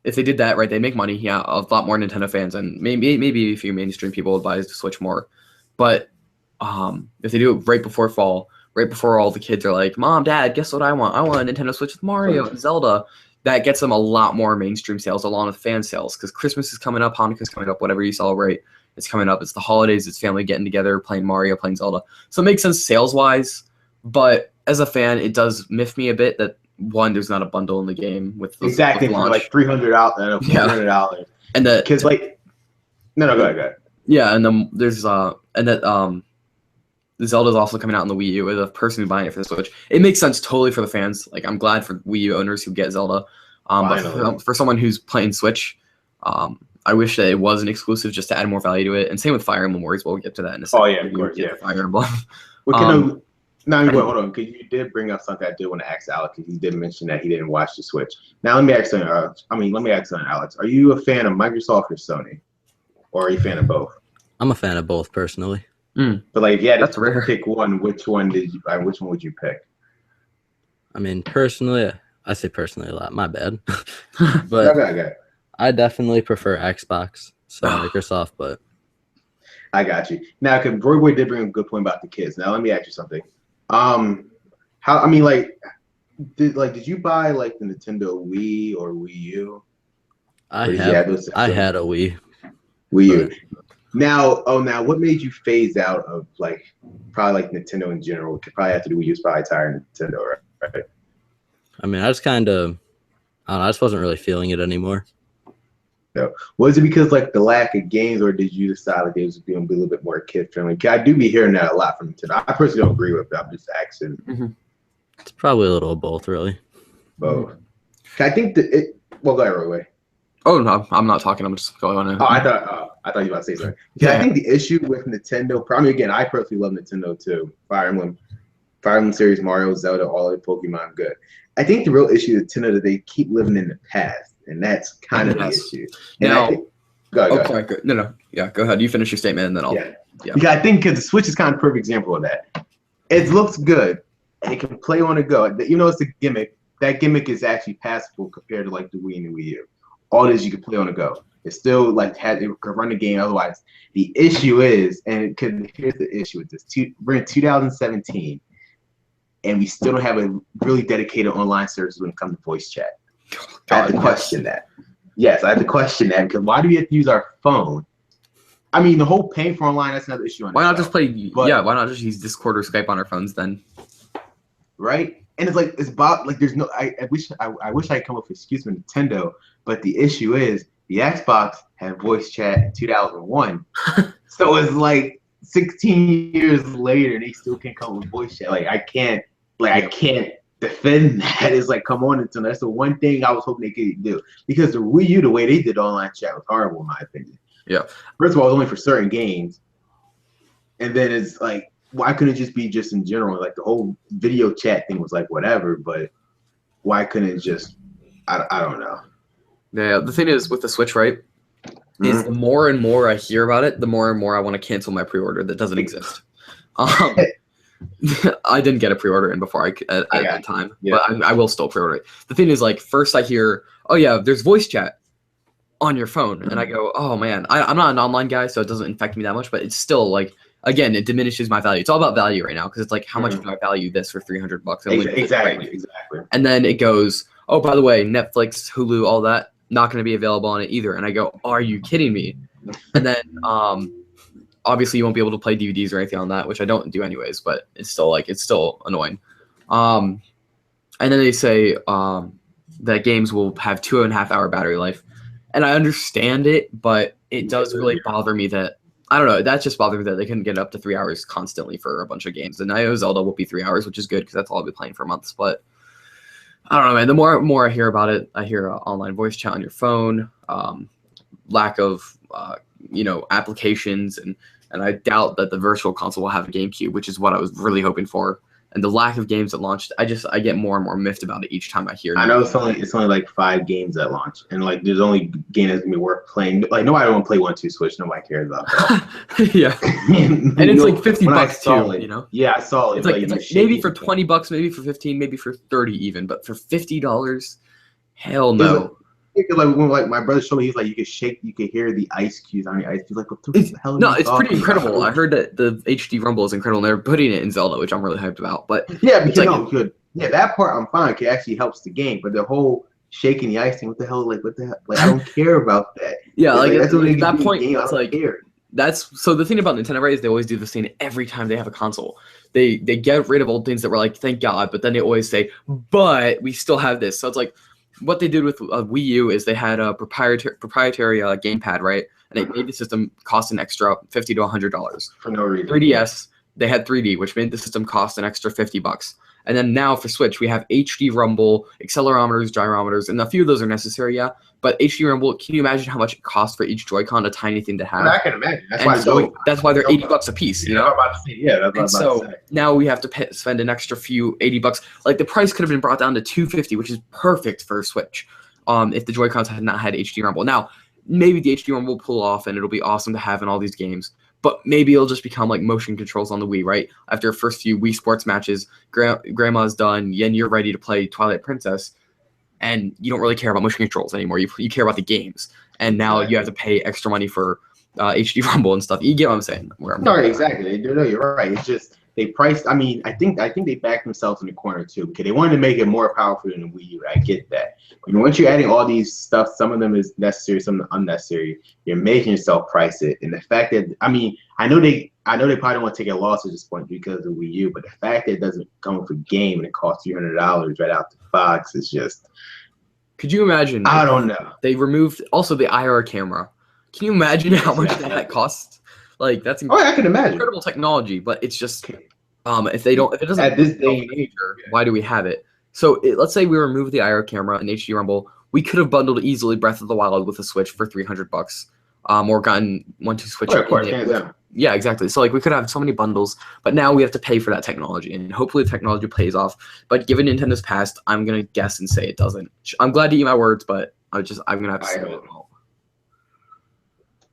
if they did that right, they make money. Yeah, a lot more Nintendo fans, and maybe a few mainstream people would buy the Switch more. But if they do it right before fall, right before all the kids are like, Mom, Dad, guess what I want? I want a Nintendo Switch with Mario and Zelda. That gets them a lot more mainstream sales along with fan sales, because Christmas is coming up, Hanukkah's coming up, whatever you celebrate. It's coming up. It's the holidays. It's family getting together, playing Mario, playing Zelda. So it makes sense sales-wise, but as a fan, it does miff me a bit that, one, there's not a bundle in the game with the exactly for like $300 and $400, and that because like no, go ahead. Yeah, and then there's Zelda's also coming out on the Wii U with a person who's buying it for the Switch. It makes sense totally for the fans. Like, I'm glad for Wii U owners who get Zelda. But for someone who's playing Switch, I wish that it was an exclusive just to add more value to it. And same with Fire Emblem Warriors. We'll get to that in a second. Oh, yeah, of course, yeah. Fire Emblem. Hold on, because you did bring up something I did want to ask Alex, because he did mention that he didn't watch the Switch. Now, let me ask something, Alex. Are you a fan of Microsoft or Sony? Or are you a fan of both? I'm a fan of both, personally. But like, if you had to pick one, which one would you pick? I mean, personally, I say personally a lot. My bad. But okay. I definitely prefer Xbox, so Microsoft. But I got you. Now, because Royboy did bring a good point about the kids. Now, let me ask you something. Did you buy like the Nintendo Wii or Wii U? I had a Wii. Wii U. Now, what made you phase out of probably Nintendo in general? Could probably have to do with you. Probably tired of Nintendo, right? I mean, I just kind of, I don't know, I just wasn't really feeling it anymore. No. Was it because the lack of games, or did you decide they was being a little bit more kid friendly? I do be hearing that a lot from Nintendo. I personally don't agree with it. I'm just asking. Mm-hmm. It's probably a little of both, really. Both. I think that it. Well, go ahead, Roy. Oh no, I'm not talking. I'm just going on. Oh, I thought you were about to say something. Yeah, I think the issue with Nintendo. Again, I personally love Nintendo too. Fire Emblem series, Mario, Zelda, all of the Pokemon, good. I think the real issue with Nintendo that they keep living in the past, and that's kind of the issue. And now, go ahead. No. Yeah, go ahead. You finish your statement, and then I'll. Yeah. I think because the Switch is kind of a perfect example of that. It looks good, and it can play on the go. You know, it's a gimmick. That gimmick is actually passable compared to the Wii and the Wii U. All this you can play on the go. It still it can run the game. Otherwise, the issue is, here's the issue with this. We're in 2017, and we still don't have a really dedicated online service when it comes to voice chat. I have to question that. Yes, I have to question that, because why do we have to use our phone? I mean, the whole paying for online, that's another issue. Why not just play? Why not just use Discord or Skype on our phones then? Right? And it's about there's no. I wish I could come up with an excuse for Nintendo, but the issue is the Xbox had voice chat in 2001, so it's 16 years later and they still can't come up with voice chat. I can't defend that. It's come on, Nintendo. That's the one thing I was hoping they could do, because the Wii U, the way they did online chat was horrible in my opinion. Yeah. First of all, it was only for certain games, and then it's why couldn't it just be just in general? The whole video chat thing was whatever, but why couldn't it just? I don't know. Yeah, the thing is with the Switch, right? Is the more and more I hear about it, the more and more I want to cancel my pre-order that doesn't exist. I didn't get a pre-order in before at the time, but I will still pre-order it. The thing is, first I hear, oh yeah, there's voice chat. on your phone. And I go, oh man, I'm not an online guy, so it doesn't affect me that much, but it's still like, again, it diminishes my value. It's all about value right now because it's like, how much do I value this for $300? Exactly. And then it goes, oh, by the way, Netflix, Hulu, all that, not going to be available on it either. And I go, are you kidding me? And then obviously you won't be able to play DVDs or anything on that, which I don't do anyways, but it's still annoying. And then they say that games will have 2.5 hour battery life. And I understand it, but it does really bother me that, I don't know, that just bothered me that they couldn't get it up to 3 hours constantly for a bunch of games. And I know Zelda will be 3 hours, which is good because that's all I'll be playing for months. But I don't know, man. The more I hear about it, I hear online voice chat on your phone, lack of applications, and I doubt that the Virtual Console will have a GameCube, which is what I was really hoping for. And the lack of games at launch, I get more and more miffed about it each time I hear it. I know it's only like 5 games at launch, and like there's only game that's gonna be worth playing. Like nobody want to play 1-2 Switch. Nobody cares about that. Yeah, and it's like $50 too. You know? Yeah, I saw it. It's like maybe for $20, maybe for $15, maybe for $30 even, but for $50, hell no. Like my brother showed me, he's like, you could hear the ice cubes on the ice. He's like, what the hell? No, it's pretty incredible. I heard that the HD Rumble is incredible, and they're putting it in Zelda, which I'm really hyped about. But yeah, because good. Yeah, that part I'm fine. It actually helps the game, but the whole shaking the ice thing, what the hell? Like I don't care about that. Yeah, like at that point, it's like that's so. The thing about Nintendo, right, is they always do this thing every time they have a console. They get rid of old things that were like, thank God, but then they always say, but we still have this. So it's like, what they did with Wii U is they had a proprietary gamepad, right? And it made the system cost an extra $50 to $100 for no reason. 3DS, they had 3D, which made the system cost an extra $50. And then now for Switch, we have HD Rumble, accelerometers, gyrometers, and a few of those are necessary, yeah. But HD Rumble, can you imagine how much it costs for each Joy-Con? A tiny thing to have. I can imagine. That's why they're $80 a piece. You know. I'm about to say, yeah. That's what I'm about to say. Now we have to spend an extra few $80. Like the price could have been brought down to $250, which is perfect for a Switch. If the Joy-Cons had not had HD Rumble. Now maybe the HD Rumble will pull off, and it'll be awesome to have in all these games. But maybe it'll just become like motion controls on the Wii, right? After the first few Wii Sports matches, Grandma's done, and you're ready to play Twilight Princess, and you don't really care about motion controls anymore. You care about the games, and now you have to pay extra money for HD Rumble and stuff. You get what I'm saying? Exactly. No, you're right. It's just they priced. I mean, I think they backed themselves in the corner too, because they wanted to make it more powerful than the Wii U. I get that. But once you're adding all these stuff, some of them is necessary, some of them unnecessary. You're making yourself price it, and the fact that I know they probably don't want to take a loss at this point because of Wii U, but the fact that it doesn't come with a game and it costs $300 right out the box is just. Could you imagine? I don't know. They removed also the IR camera. Can you imagine how much that costs? Like that's I can imagine. Incredible technology, but it's just if it doesn't at this day and age, why do we have it? So let's say we remove the IR camera and HD Rumble, we could have bundled easily Breath of the Wild with a Switch for $300, or gotten 1-2 Switch. Of course, yeah, exactly. So like we could have so many bundles, but now we have to pay for that technology, and hopefully the technology pays off. But given Nintendo's past, I'm gonna guess and say it doesn't. I'm glad to eat my words, but I'm gonna have to say it.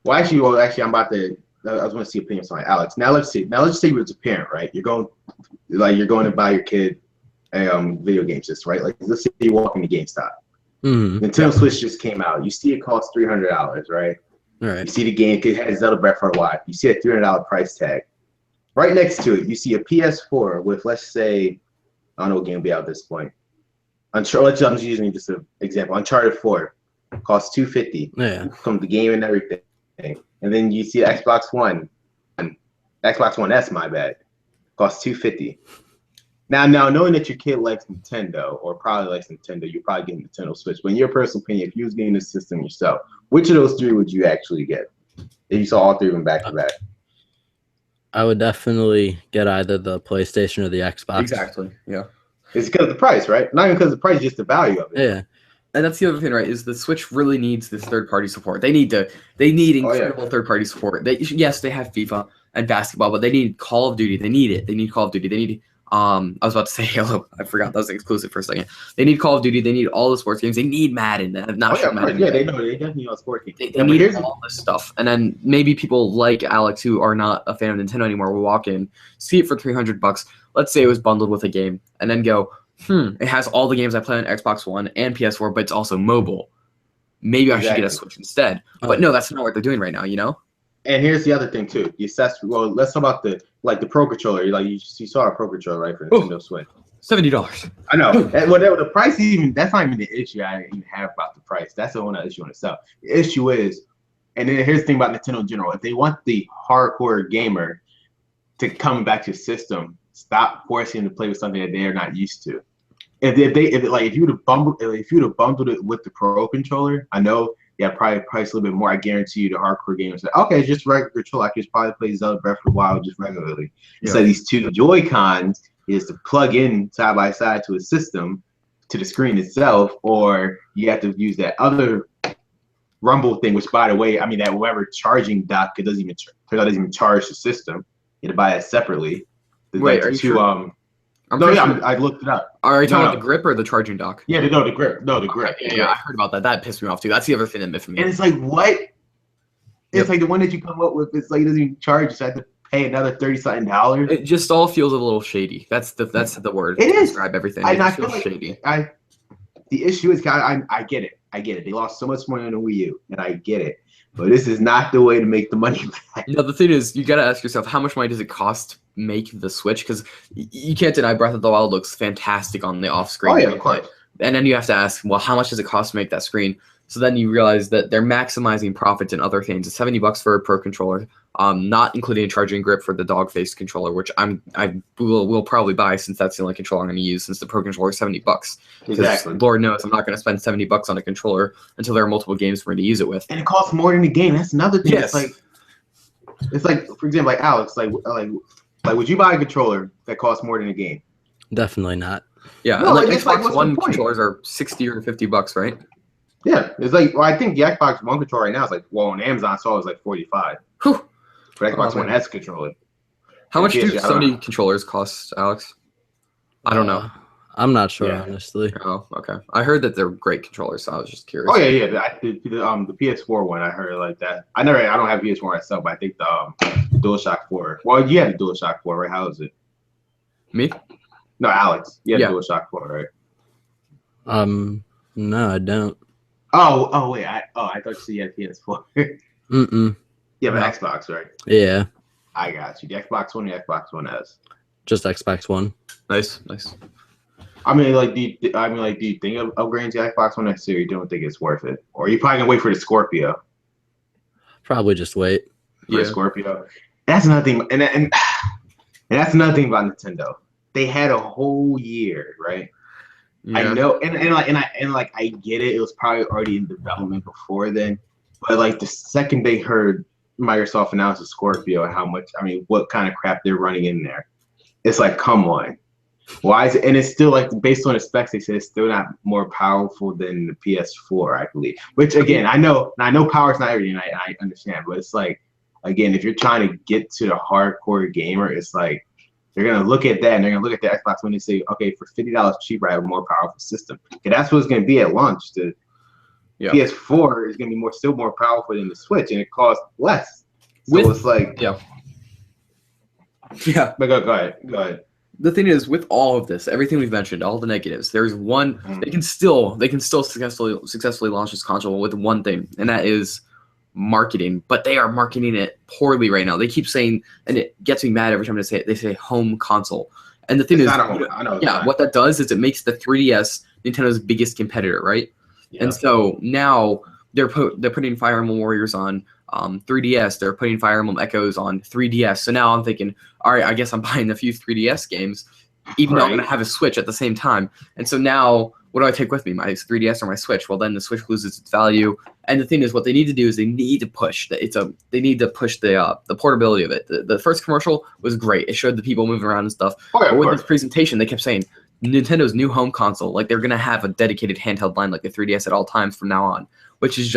Well, actually, I'm about to. I was going to see opinions on Alex. Now let's say you're a parent, right? You're going to buy your kid a video game system, right? Like let's say you walk into GameStop. Mm-hmm. Nintendo Switch just came out. You see it costs $300, right? All right. You see the game, it has Zelda Breath of the Wild. You see a $300 price tag. Right next to it, you see a PS4 with, let's say, I don't know what game will be out at this point. I'm just using just an example. Uncharted 4 costs $250. Yeah. Comes the game and everything. And then you see Xbox One S, my bad, costs $250. Now knowing that your kid likes Nintendo or probably likes Nintendo, you're probably getting Nintendo Switch. But in your personal opinion, if you was getting the system yourself, which of those 3 would you actually get? If you saw all 3 of them back to back. I would definitely get either the PlayStation or the Xbox. Exactly. Yeah. It's because of the price, right? Not even because of the price, just the value of it. Yeah. And that's the other thing, right? Is the Switch really needs this third-party support? They need incredible third-party support. Yes, they have FIFA and basketball, but they need Call of Duty. They need it. They need Call of Duty. They need. I was about to say Halo. I forgot that was exclusive for a second. They need Call of Duty. They need all the sports games. They need Madden. They have not shown Madden. Yeah, they know. They definitely need sports games. They need all this stuff. And then maybe people like Alex who are not a fan of Nintendo anymore will walk in, see it for $300. Let's say it was bundled with a game, and then go, it has all the games I play on Xbox One and PS4, but it's also mobile. maybe I should get a Switch instead. But no, that's not what they're doing right now, you know? And here's the other thing too. The accessory. Well, let's talk about the Pro Controller. Like you saw a Pro Controller, right, for Nintendo Switch. $70. I know. Whatever the price, that's not even the issue I even have about the price. That's the one issue in itself. The issue is, and then here's the thing about Nintendo in general. If they want the hardcore gamer to come back to the system, stop forcing them to play with something that they are not used to. If you would have bundled it with the Pro Controller, I know. Yeah, probably price a little bit more. I guarantee you the hardcore gamers say, okay, it's just regular controller. I can just probably play Zelda Breath of the Wild just regularly. Yeah. So these two Joy-Cons is to plug in side by side to a system, to the screen itself, or you have to use that other Rumble thing, which, by the way, I mean, that whatever charging dock, it doesn't even charge the system. You have to buy that separately. Wait, are you sure? I looked it up. Are you talking about the grip or the charging dock? Yeah, the grip. No, the grip. Okay, yeah, I heard about that. That pissed me off too. That's the other thing that miffed me. And it's like, what? It's like the one that you come up with. It's like it doesn't even charge. So I have to pay another $30-something. It just all feels a little shady. That's the word. It is. Describe everything. I feel like shady. The issue is, I get it. They lost so much money on the Wii U, and I get it. But this is not the way to make the money back. No, the thing is, you got to ask yourself, how much money does it cost to make the Switch? Because you can't deny Breath of the Wild looks fantastic on the off-screen. Oh, yeah, of course. And then you have to ask, well, how much does it cost to make that screen? So then you realize that they're maximizing profits in other things. It's $70 for a Pro Controller, not including a charging grip for the dog-faced controller, which I will probably buy, since that's the only controller I'm going to use, since the Pro Controller is $70. Exactly. Lord knows I'm not going to spend $70 on a controller until there are multiple games for me to use it with. And it costs more than the game. That's another thing. Yes. It's like, for example, like Alex, like would you buy a controller that costs more than a game? Definitely not. Yeah, no, like Xbox Xbox One controllers are $60 or $50, right? Yeah, it's like, well, I think the Xbox One controller right now is like, well, on Amazon, I saw it was like 45. Whew. For Xbox One S controller. How much do Sony controllers cost, Alex? I don't know. I'm not sure, honestly. Oh, okay. I heard that they're great controllers, so I was just curious. Oh yeah. The PS4 one, I heard like that. I don't have PS4 myself, but I think the DualShock 4. Well, you have the DualShock 4, right? How is it? Me? No, Alex. You have the DualShock 4, right? No, I don't. Oh wait. I thought you said you had PS4. Yeah, but Xbox, right? Yeah. I got you. The Xbox One, the Xbox One S. Just Xbox One. Nice. I mean, do you think of upgrading to Xbox One S, or you don't think it's worth it? Or are you probably gonna wait for the Scorpio? Probably just wait. For the Scorpio. That's another thing, and that's another thing about Nintendo. They had a whole year, right? Yeah. I know, and I get it. It was probably already in development before then, but like the second they heard Microsoft announce the Scorpio and what kind of crap they're running in there, it's like, come on. Why is it? And it's still like, based on the specs, they say it's still not more powerful than the PS4, I believe. Which again, I know power's not everything. I understand, but it's like, again, if you're trying to get to the hardcore gamer, it's like they're gonna look at that and they're gonna look at the Xbox One and say, okay, for $50 cheaper, I have a more powerful system. And that's what it's gonna be at launch. The PS4 is gonna be still more powerful than the Switch, and it costs less. So it's like, yeah. But go ahead. The thing is, with all of this, everything we've mentioned, all the negatives, there's one. They can still successfully launch this console with one thing, and that is marketing. But they are marketing it poorly right now. They keep saying, and it gets me mad every time they say it. They say home console, and the thing is, what that does is it makes the 3DS Nintendo's biggest competitor, right? Yeah. And so now they're putting Fire Emblem Warriors on 3DS. They're putting Fire Emblem Echoes on 3DS. So now I'm thinking, all right, I guess I'm buying a few 3DS games, even though I'm going to have a Switch at the same time. And so now, what do I take with me, my 3DS or my Switch? Well, then the Switch loses its value. And the thing is, what they need to do is they need to push the portability of it. The first commercial was great. It showed the people moving around and stuff. But with this presentation, they kept saying Nintendo's new home console, like they're going to have a dedicated handheld line like the 3DS at all times from now on, which is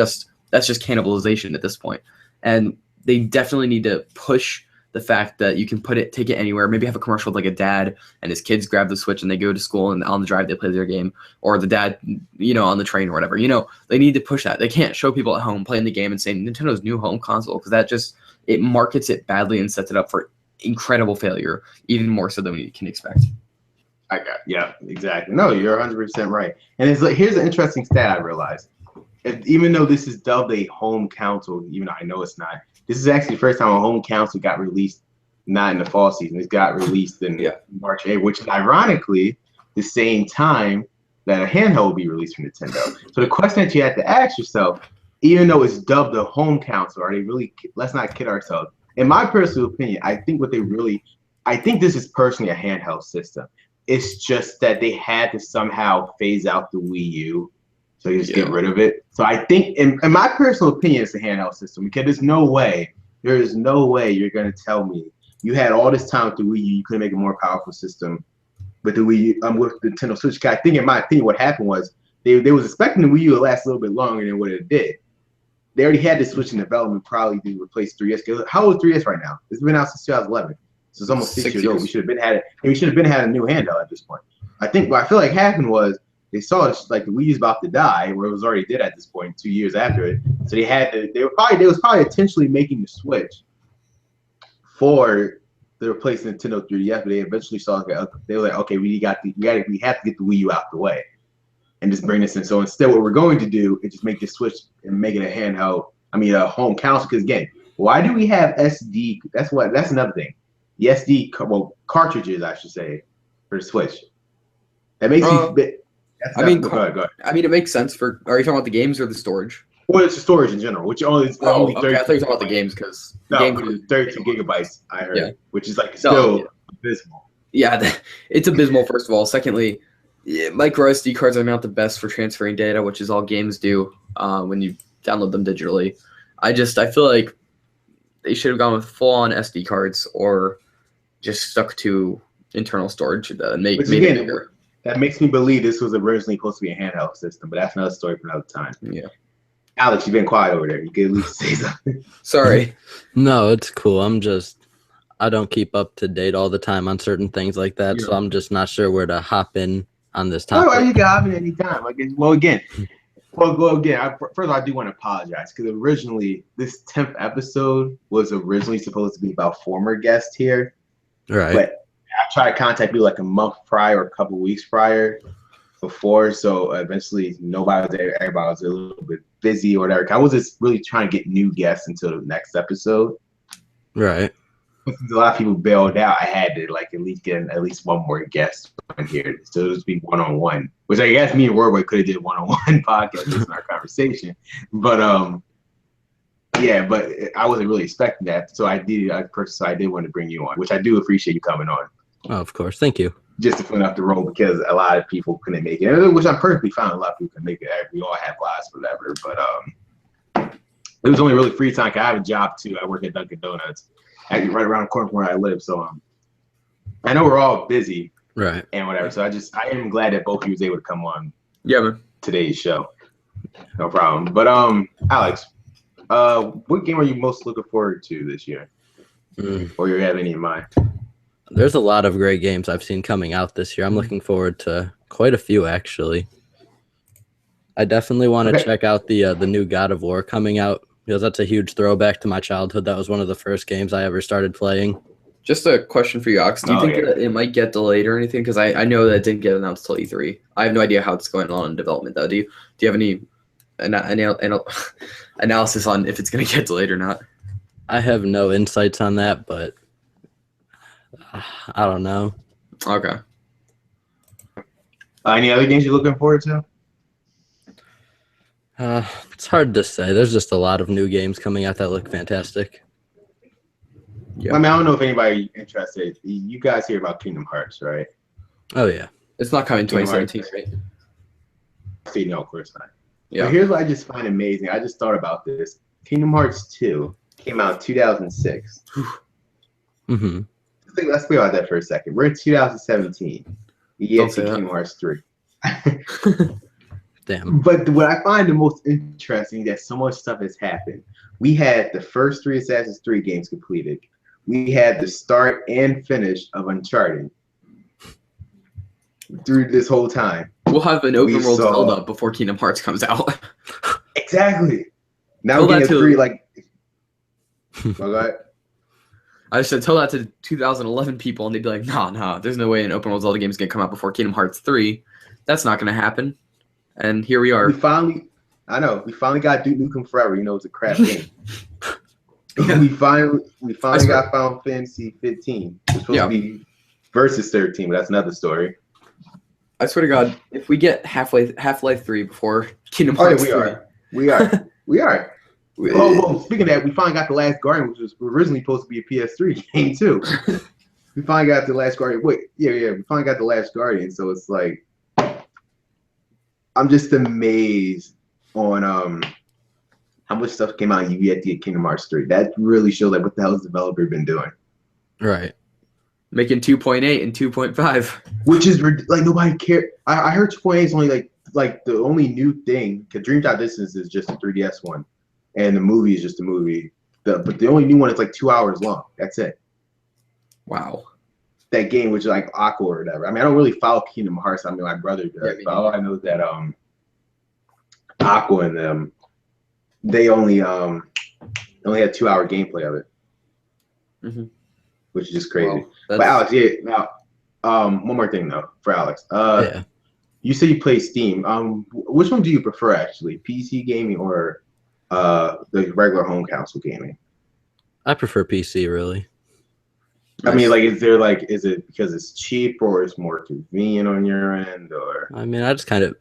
that's just cannibalization at this point. And they definitely need to push the fact that you can take it anywhere. Maybe have a commercial with like a dad and his kids grab the Switch and they go to school, and on the drive they play their game, or the dad, on the train or whatever. They need to push that. They can't show people at home playing the game and saying Nintendo's new home console, because it markets it badly and sets it up for incredible failure, even more so than we can expect. Yeah, exactly. No, you're 100% right. And it's like, here's an interesting stat I realized. even though this is dubbed a home console, even though I know it's not, this is actually the first time a home console got released not in the fall season. It got released in March, April, which is ironically the same time that a handheld will be released from Nintendo. So the question that you have to ask yourself, even though it's dubbed a home console, are they really? Let's not kid ourselves. In my personal opinion, I think this is personally a handheld system. It's just that they had to somehow phase out the Wii U, so you just get rid of it. So I think, in my personal opinion, it's a handheld system because there is no way you're going to tell me you had all this time with the Wii U, you couldn't make a more powerful system with the Wii U, with the Nintendo Switch. I think, in my opinion, what happened was they was expecting the Wii U to last a little bit longer than what it did. They already had this Switch in development, probably to replace 3DS. How old is 3DS right now? It's been out since 2011. So it's almost 6 years old. We should have been had a new handheld at this point. I think what I feel like happened was they saw it, like the Wii U's about to die, where it was already dead at this point, 2 years after it. So they was probably intentionally making the Switch for the replace Nintendo 3DS, but they eventually saw they were like, okay, we have to get the Wii U out the way and just bring this in. So instead, what we're going to do is just make the Switch and make it a handheld. I mean, a home console. Because again, why do we have SD? That's another thing. The SD cartridges, I should say, for the Switch. That makes me. Go ahead. I mean, it makes sense for. Are you talking about the games or the storage? Well, it's the storage in general, which only is only 30. Okay, I thought you were talking about the games because no, 32 gigabytes. I heard, which is like still abysmal. Yeah, it's abysmal. First of all, secondly, micro SD cards are not the best for transferring data, which is all games do when you download them digitally. I feel like they should have gone with full-on SD cards or just stuck to internal storage and made it bigger. That makes me believe this was originally supposed to be a handheld system, but that's another story for another time. Yeah. Alex, you've been quiet over there. You can at least say something. Sorry. No, it's cool. I don't keep up to date all the time on certain things like that, so I'm just not sure where to hop in on this topic. Oh, you can hop in any time. First of all, I do want to apologize because originally this 10th episode was originally supposed to be about former guests here. Right. But I tried to contact you like a month prior or a couple weeks prior before, so eventually nobody was there. Everybody was a little bit busy or whatever. I was just really trying to get new guests until the next episode. Right. Since a lot of people bailed out, I had to like at least get at least one more guest on here. So it would be one-on-one, which I guess me and Royboy could have did one-on-one podcast in our conversation. But but I wasn't really expecting that. So I did want to bring you on, which I do appreciate you coming on. Oh, of course. Thank you. Just to clean up the room because a lot of people couldn't make it, which I'm perfectly fine. A lot of people couldn't make it. We all have lives, whatever. But it was only really free time. Cause I have a job too. I work at Dunkin' Donuts, actually right around the corner from where I live. So I know we're all busy, right, and whatever. So I am glad that both of you was able to come on. Yeah, man. Today's show, no problem. But Alex, what game are you most looking forward to this year, or you have any in mind? There's a lot of great games I've seen coming out this year. I'm looking forward to quite a few, actually. I definitely want to check out the new God of War coming out because that's a huge throwback to my childhood. That was one of the first games I ever started playing. Just a question for you, Ox. Do you think that it might get delayed or anything? Because I know that it didn't get announced till E3. I have no idea how it's going on in development, though. Do you have any analysis on if it's going to get delayed or not? I have no insights on that, but I don't know. Okay. Any other games you're looking forward to? It's hard to say. There's just a lot of new games coming out that look fantastic. Yeah. I mean, I don't know if anybody interested. You guys hear about Kingdom Hearts, right? Oh yeah. It's not coming 2017, right? No, of course not. Yeah. But here's what I just find amazing. I just thought about this. Kingdom Hearts 2 came out in 2006. Mm-hmm. Let's think about that for a second. We're in 2017. You get to Kingdom Hearts 3. Damn. But what I find the most interesting is that so much stuff has happened. We had the first 3 Assassin's Creed games completed. We had the start and finish of Uncharted through this whole time. We'll have an open world Zelda before Kingdom Hearts comes out. Exactly. Now we're getting 3 like. Oh, go ahead. I should tell that to 2011 people, and they'd be like, "Nah, there's no way an open world Zelda game is gonna come out before Kingdom Hearts 3. That's not gonna happen." And here we are. I know. We finally got Duke Nukem Forever. You know, it's a crap game. we finally got Final Fantasy 15. It's supposed to be versus 13, but that's another story. I swear to God, if we get Half-Life 3 before Kingdom Hearts 3. We are. Well, speaking of that, we finally got The Last Guardian, which was originally supposed to be a PS3 game too. We finally got The Last Guardian. We finally got The Last Guardian. So it's like, I'm just amazed on how much stuff came out and you get to get Kingdom Hearts 3. That really shows like what the hell has the developer been doing. Right. Making 2.8 and 2.5. Which is like nobody cared. I heard 2.8 is only like the only new thing, because Dream Drop Distance is just a 3DS one. And the movie is just a movie. But the only new one is like 2 hours long. That's it. Wow. That game, which is like Aqua or whatever. I mean, I don't really follow Kingdom Hearts. I mean, my brother does. But all I know is that Aqua and them, they only had 2 hour gameplay of it, which is just crazy. Well, but Alex, now one more thing though for Alex. You say you play Steam. Which one do you prefer actually, PC gaming or the regular home console gaming? I prefer PC really. I mean, like, is it because it's cheap or it's more convenient on your end, or? I mean, I just kind of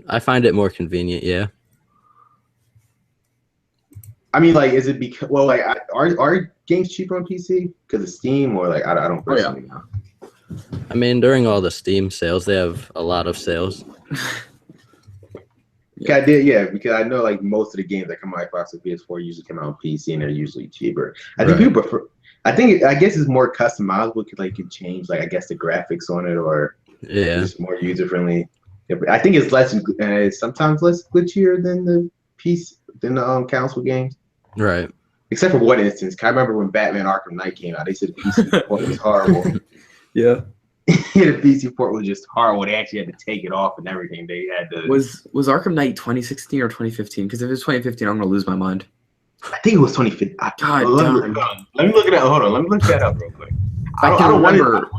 I find it more convenient, yeah. I mean, like, is it because, well, like, are games cheaper on PC because of Steam, or like, I don't personally know. I mean, during all the Steam sales, they have a lot of sales. Because I know like most of the games that come out on Xbox or PS4 usually come out on PC and they're usually cheaper. I think people prefer. I guess it's more customizable because like you can change like I guess the graphics on it or it's more user friendly. I think it's sometimes less glitchier than the console games. Right. Except for one instance. I remember when Batman Arkham Knight came out, they said the PC port was horrible. Yeah. The PC port was just horrible. They actually had to take it off and everything. They had to. Was Arkham Knight 2016 or 2015? Because if it was 2015, I'm gonna lose my mind. I think it was 2015. God damn. Let me look at that. Hold on. Let me look that up real quick. I don't remember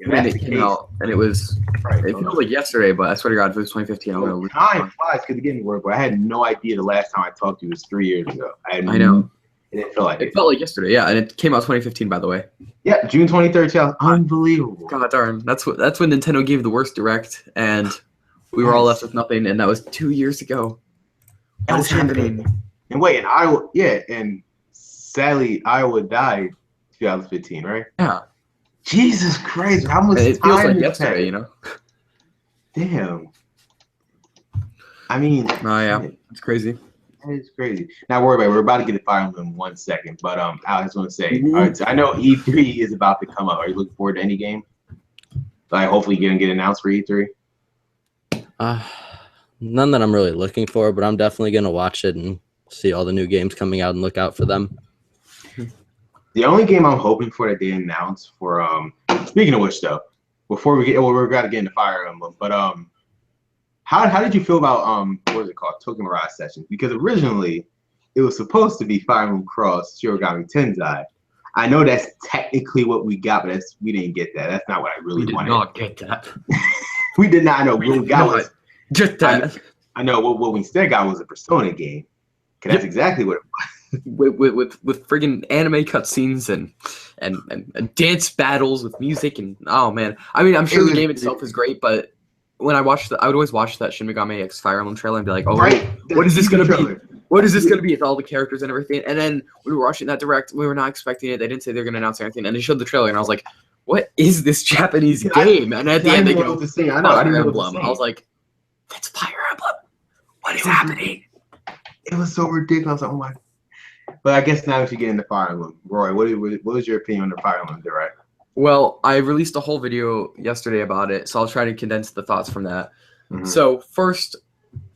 when it came out, and it was. It feels like yesterday, but I swear to God, if it was 2015, I'm gonna lose. Time flies because again, Royboy. I had no idea the last time I talked to you was 3 years ago. I know. It felt like yesterday, yeah, and it came out 2015, by the way. Yeah, June 23rd. Unbelievable. God darn, that's when Nintendo gave the worst direct, and we were all left with nothing, and that was 2 years ago. What is happening? And wait, and Iowa, and sadly, Iowa died 2015, right? Yeah. Jesus Christ, how much it feels like yesterday, you know? Damn. I mean. Oh, yeah, it's crazy. It's crazy. Now, we're about to get to Fire Emblem in 1 second, but I just want to say, I know E3 is about to come up. Are you looking forward to any game? Like, hopefully, you're gonna get announced for E3. None that I'm really looking for, but I'm definitely gonna watch it and see all the new games coming out and look out for them. The only game I'm hoping for that they announced for speaking of which, though, before we get, we're about to get into Fire Emblem, but How did you feel about what is it called, Tokyo Mirage Sessions? Because originally it was supposed to be Fire Emblem Cross Shirogami Tensei. I know that's technically what we got, but we didn't get that. That's not what I really wanted. We did not get that. We did not know. What we got was just that. I know what we instead got was a Persona game. That's exactly what it was. With friggin' anime cutscenes and dance battles with music and oh man. I mean, I'm sure the game itself is great, but when I would always watch that Shin Megami X Fire Emblem trailer and be like, oh, what is this going to be? What is this going to be with all the characters and everything? And then we were watching that direct. We were not expecting it. They didn't say they were going to announce anything. And they showed the trailer, and I was like, what is this Japanese game? And at the end, they go, Fire Emblem. I was like, that's Fire Emblem. What is happening? It was so ridiculous. Oh, my. But I guess now we should get into Fire Emblem. Roy, what was your opinion on the Fire Emblem direct? Well, I released a whole video yesterday about it, so I'll try to condense the thoughts from that. Mm-hmm. So first,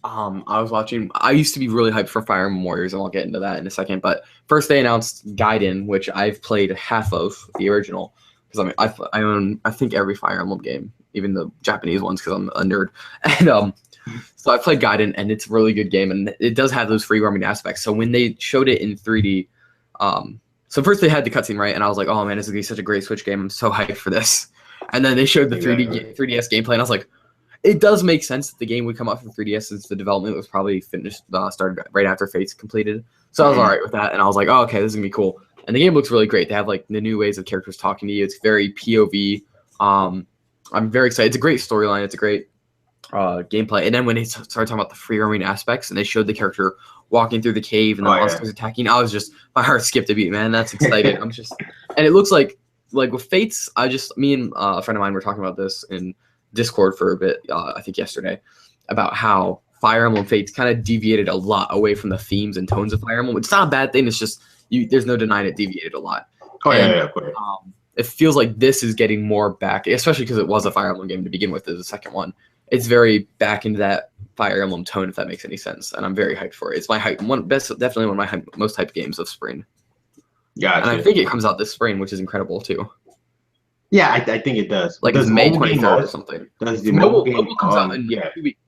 I used to be really hyped for Fire Emblem Warriors, and I'll get into that in a second. But first they announced Gaiden, which I've played half of the original. Because I own, I think, every Fire Emblem game, even the Japanese ones, because I'm a nerd. And so I played Gaiden, and it's a really good game, and it does have those free roaming aspects. So when they showed it in 3D, so first they had the cutscene, right? And I was like, oh man, this is going to be such a great Switch game. I'm so hyped for this. And then they showed the 3DS gameplay, and I was like, it does make sense that the game would come out for 3DS since the development was probably finished, started right after Fate's completed. So I was all right with that, and I was like, oh, okay, this is gonna be cool. And the game looks really great. They have like the new ways of characters talking to you. It's very POV. I'm very excited. It's a great storyline. It's a great gameplay. And then when they started talking about the free roaming aspects, and they showed the character walking through the cave and the monsters attacking, I was just, my heart skipped a beat, man. That's exciting. And it looks like with Fates, me and a friend of mine were talking about this in Discord for a bit, I think yesterday, about how Fire Emblem Fates kind of deviated a lot away from the themes and tones of Fire Emblem. It's not a bad thing. It's just there's no denying it deviated a lot. Of course. It feels like this is getting more back, especially because it was a Fire Emblem game to begin with. As the second one, it's very back into that Fire Emblem tone, if that makes any sense. And I'm very hyped for it. It's my definitely one of my most hyped games of spring. Gotcha. And I think it comes out this spring, which is incredible too. Yeah, I think it does. Like it's May 23rd or something. Does the mobile game comes out in 2 weeks.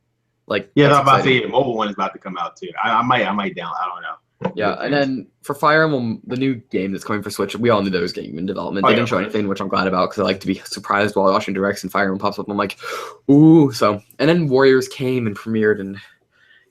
I'm about to say the mobile one is about to come out too. I might down. I don't know. Yeah, and then for Fire Emblem, the new game that's coming for Switch, we all knew there was game in development. They didn't show anything, which I'm glad about because I like to be surprised while watching directs and Fire Emblem pops up. I'm like, ooh. So, and then Warriors came and premiered, and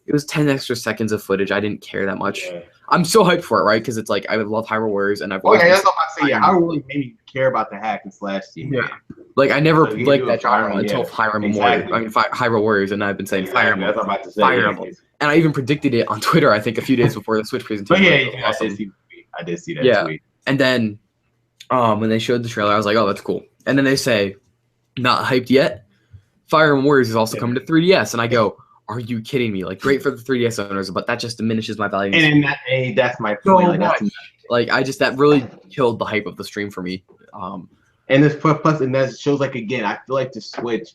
it was 10 extra seconds of footage. I didn't care that much. Yeah. I'm so hyped for it, right? Because it's like I love Hyrule Warriors, and I've. That's what I'm about to say. Yeah, Hyrule Warriors made me care about the hack and slash team. Yeah, like I never liked that genre until Fire Emblem Warriors. I mean, Hyrule Warriors, and I've been saying Fire Emblem. That's what I'm about to say. Fire Emblem. And I even predicted it on Twitter, I think, a few days before the Switch presentation. Awesome. I did see that tweet. And then when they showed the trailer, I was like, oh, that's cool. And then they say, not hyped yet. Fire Emblem Warriors is also coming to 3DS. And I go, are you kidding me? Like, great for the 3DS owners, but that just diminishes my value. And that's my point. That really killed the hype of the stream for me. And this plus, and that shows like again, I feel like the Switch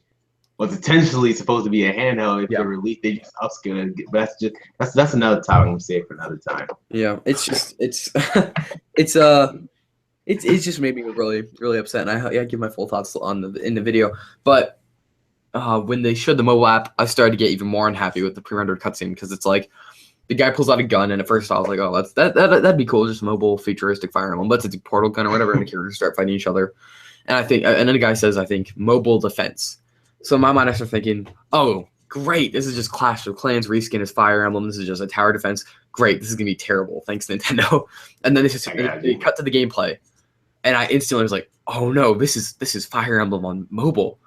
was potentially supposed to be a handheld if they released. They just upscale it. But that's another topic. I'm gonna save for another time. Yeah, it's just it's just made me really upset, and I give my full thoughts in the video. But when they showed the mobile app, I started to get even more unhappy with the pre-rendered cutscene because it's like the guy pulls out a gun, and at first I was like, oh, that'd be cool, just mobile futuristic Fire Emblem, but it's a portal gun or whatever, and the characters start fighting each other. And then the guy says, I think mobile defense. So in my mind, I start thinking, oh, great, this is just Clash of Clans reskin as Fire Emblem. This is just a tower defense. Great, this is gonna be terrible. Thanks, Nintendo. And then they cut to the gameplay, and I instantly was like, oh no, this is Fire Emblem on mobile.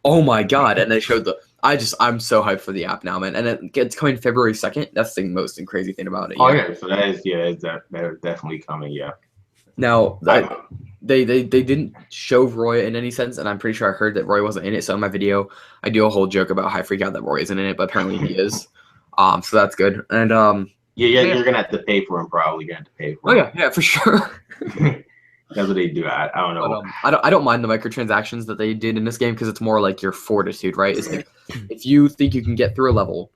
Oh my god! And they showed I'm so hyped for the app now, man. And it's coming February 2nd. That's the most crazy thing about it. Oh yeah, so that is definitely coming. Yeah. Now they didn't show Roy in any sense, and I'm pretty sure I heard that Roy wasn't in it. So in my video, I do a whole joke about how I freak out that Roy isn't in it, but apparently he is. So that's good. And you're gonna have to pay for him. Probably gonna have to pay for him. Oh yeah, for sure. That's what they do. I don't know. But, I don't mind the microtransactions that they did in this game because it's more like your fortitude, right? It's like if you think you can get through a level,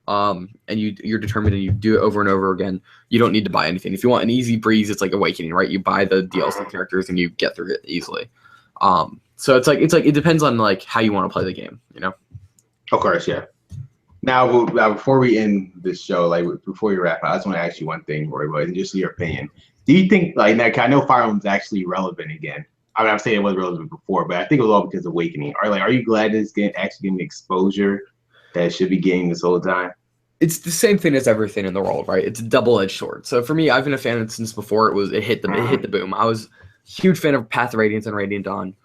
and you're determined and you do it over and over again, you don't need to buy anything. If you want an easy breeze, it's like Awakening, right? You buy the DLC characters and you get through it easily. So it's like it depends on like how you want to play the game, you know? Of course, yeah. Now, before we end this show, like before we wrap up, I just want to ask you one thing, Royboy, and just your opinion. Do you think I know Fire Emblem's actually relevant again? I mean, I'm saying it was relevant before, but I think it was all because of Awakening. Are you glad it's actually getting the exposure that it should be getting this whole time? It's the same thing as everything in the world, right? It's a double-edged sword. So for me, I've been a fan of since before it hit the boom. I was a huge fan of Path of Radiance and Radiant Dawn,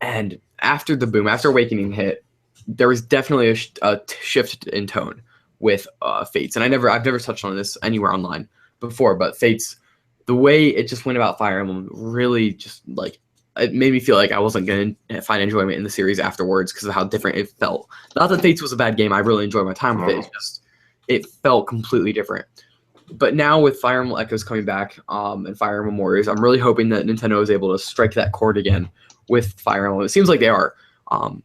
and after the boom, after Awakening hit, there was definitely a shift in tone with Fates, and I've never touched on this anywhere online before, but Fates, the way it just went about Fire Emblem really just like it made me feel like I wasn't going to find enjoyment in the series afterwards because of how different it felt. Not that Fates was a bad game. I really enjoyed my time with it. It's just it felt completely different. But now with Fire Emblem Echoes coming back and Fire Emblem Warriors, I'm really hoping that Nintendo is able to strike that chord again with Fire Emblem. It seems like they are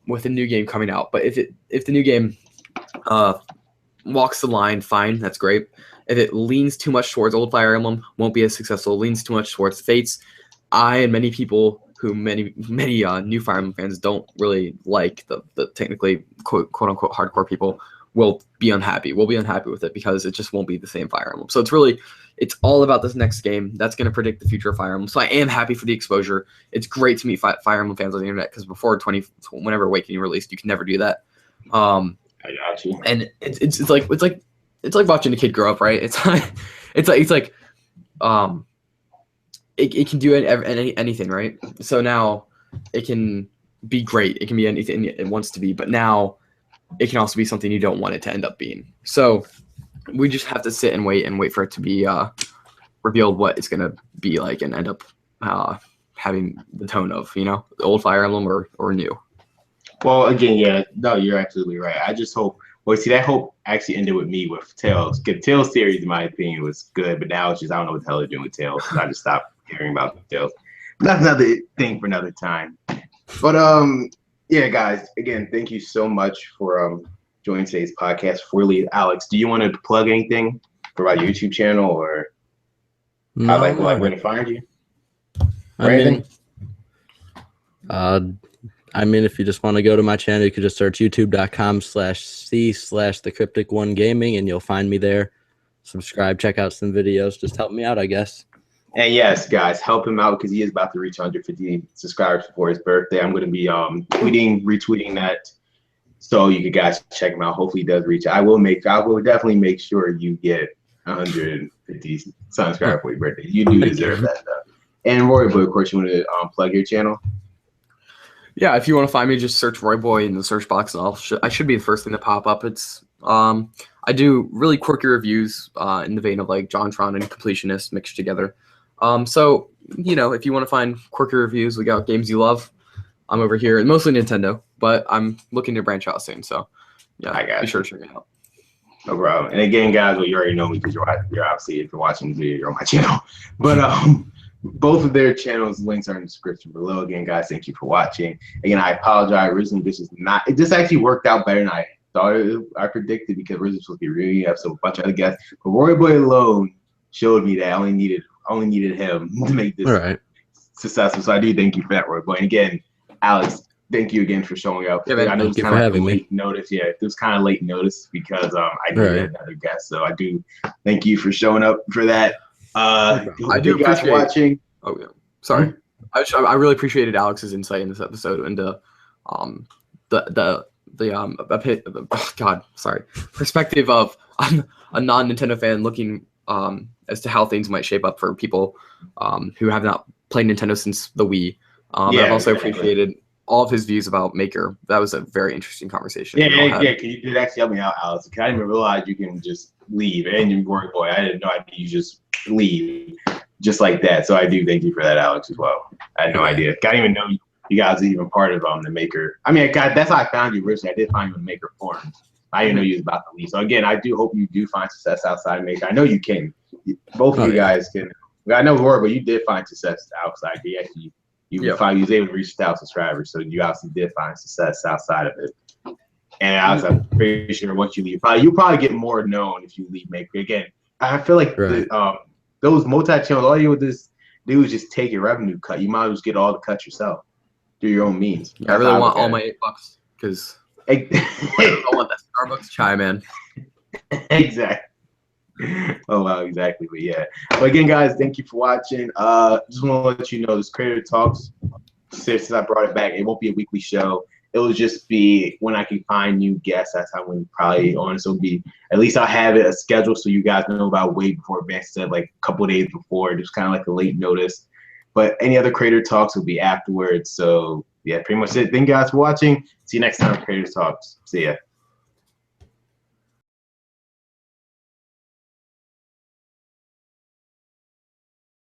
with a new game coming out. But if the new game walks the line, fine, that's great. If it leans too much towards old Fire Emblem, won't be as successful. Leans too much towards Fates, I and many people who many new Fire Emblem fans don't really like the technically quote unquote hardcore people will be unhappy. We'll be unhappy with it because it just won't be the same Fire Emblem. So it's all about this next game that's going to predict the future of Fire Emblem. So I am happy for the exposure. It's great to meet Fire Emblem fans on the internet because before whenever Awakening released, you can never do that. I got you. And it's like watching a kid grow up, right? It's like it can do anything, right? So now it can be great. It can be anything it wants to be, but now it can also be something you don't want it to end up being. So we just have to sit and wait for it to be revealed what it's gonna be like and end up having the tone of, you know, the old Fire Emblem or new. Well, again, yeah, no, you're absolutely right. I just hope. Well, see, that hope actually ended with me with Tales. Tales series, in my opinion, was good, but now it's just I don't know what the hell they're doing with Tales. So I just stopped hearing about Tales. That's another thing for another time. But yeah, guys, again, thank you so much for joining today's podcast. Before we leave, Alex, do you want to plug anything for our YouTube channel or No, like where to find you? I mean, if you just want to go to my channel, you could just search youtube.com/c/TheCrypticOne Gaming, and you'll find me there. Subscribe, check out some videos. Just help me out, I guess. And yes, guys, help him out because he is about to reach 150 subscribers before his birthday. I'm going to be retweeting that, so you guys check him out. Hopefully, he does reach. I will definitely make sure you get 150 subscribers for your birthday. You do deserve that stuff. And Royboy, of course, you want to plug your channel? Yeah, if you want to find me, just search Royboy in the search box, and I should be the first thing to pop up. It's I do really quirky reviews in the vein of like JonTron and Completionist mixed together. So you know, if you want to find quirky reviews, we got games you love. I'm over here, and mostly Nintendo, but I'm looking to branch out soon. So yeah, be sure to check it out. No problem. And again, guys, well, you already know me because you're obviously, if you're watching the video, you're on my channel. But both of their channels links are in the description below. Again, guys, thank you for watching. Again, I apologize. Originally, this actually worked out better than I thought I predicted because originally supposed to be really have a bunch of other guests. But Royboy alone showed me that I only needed him to make this successful. So I do thank you for that, Royboy. And again, Alex, thank you again for showing up. Yeah, man, I know thank you for having me. Late notice. Yeah, it was kind of late notice because I needed another guest. So I do thank you for showing up for that. I do appreciate watching. Oh yeah, sorry. I really appreciated Alex's insight in this episode into perspective of a non-Nintendo fan looking as to how things might shape up for people who have not played Nintendo since the Wii. I've also appreciated all of his views about Maker. That was a very interesting conversation. Yeah. You did actually help me out, Alex. I didn't even realize you can just leave. And you Royboy, I didn't know you just leave just like that. So I do thank you for that, Alex, as well. I had no idea. I didn't even know you guys are even part of the Maker. I mean, that's how I found you originally. I did find you in Maker forums. I didn't know you was about to leave. So again, I do hope you do find success outside of Maker. I know you can. Both of you guys can. I know Roy, but you did find success outside. You was able to reach 1,000 subscribers, so you obviously did find success outside of it. And I'm pretty sure once you leave, you'll probably get more known if you leave Maker. Again, I feel like those multi-channels, all you would do is just take your revenue cut. You might as well just get all the cuts yourself through your own means. I really want all my $8 because I want that Starbucks chai, man. Exactly. Oh wow, exactly. But yeah. But again, guys, thank you for watching. Just want to let you know this Creator Talks, since I brought it back, it won't be a weekly show. It will just be when I can find new guests. That's how we probably on. So be at least I'll have it a schedule so you guys know about way before advance, like a couple of days before, just kind of like a late notice. But any other Creator Talks will be afterwards. So yeah, pretty much it. Thank you guys for watching. See you next time, Creator Talks. See ya.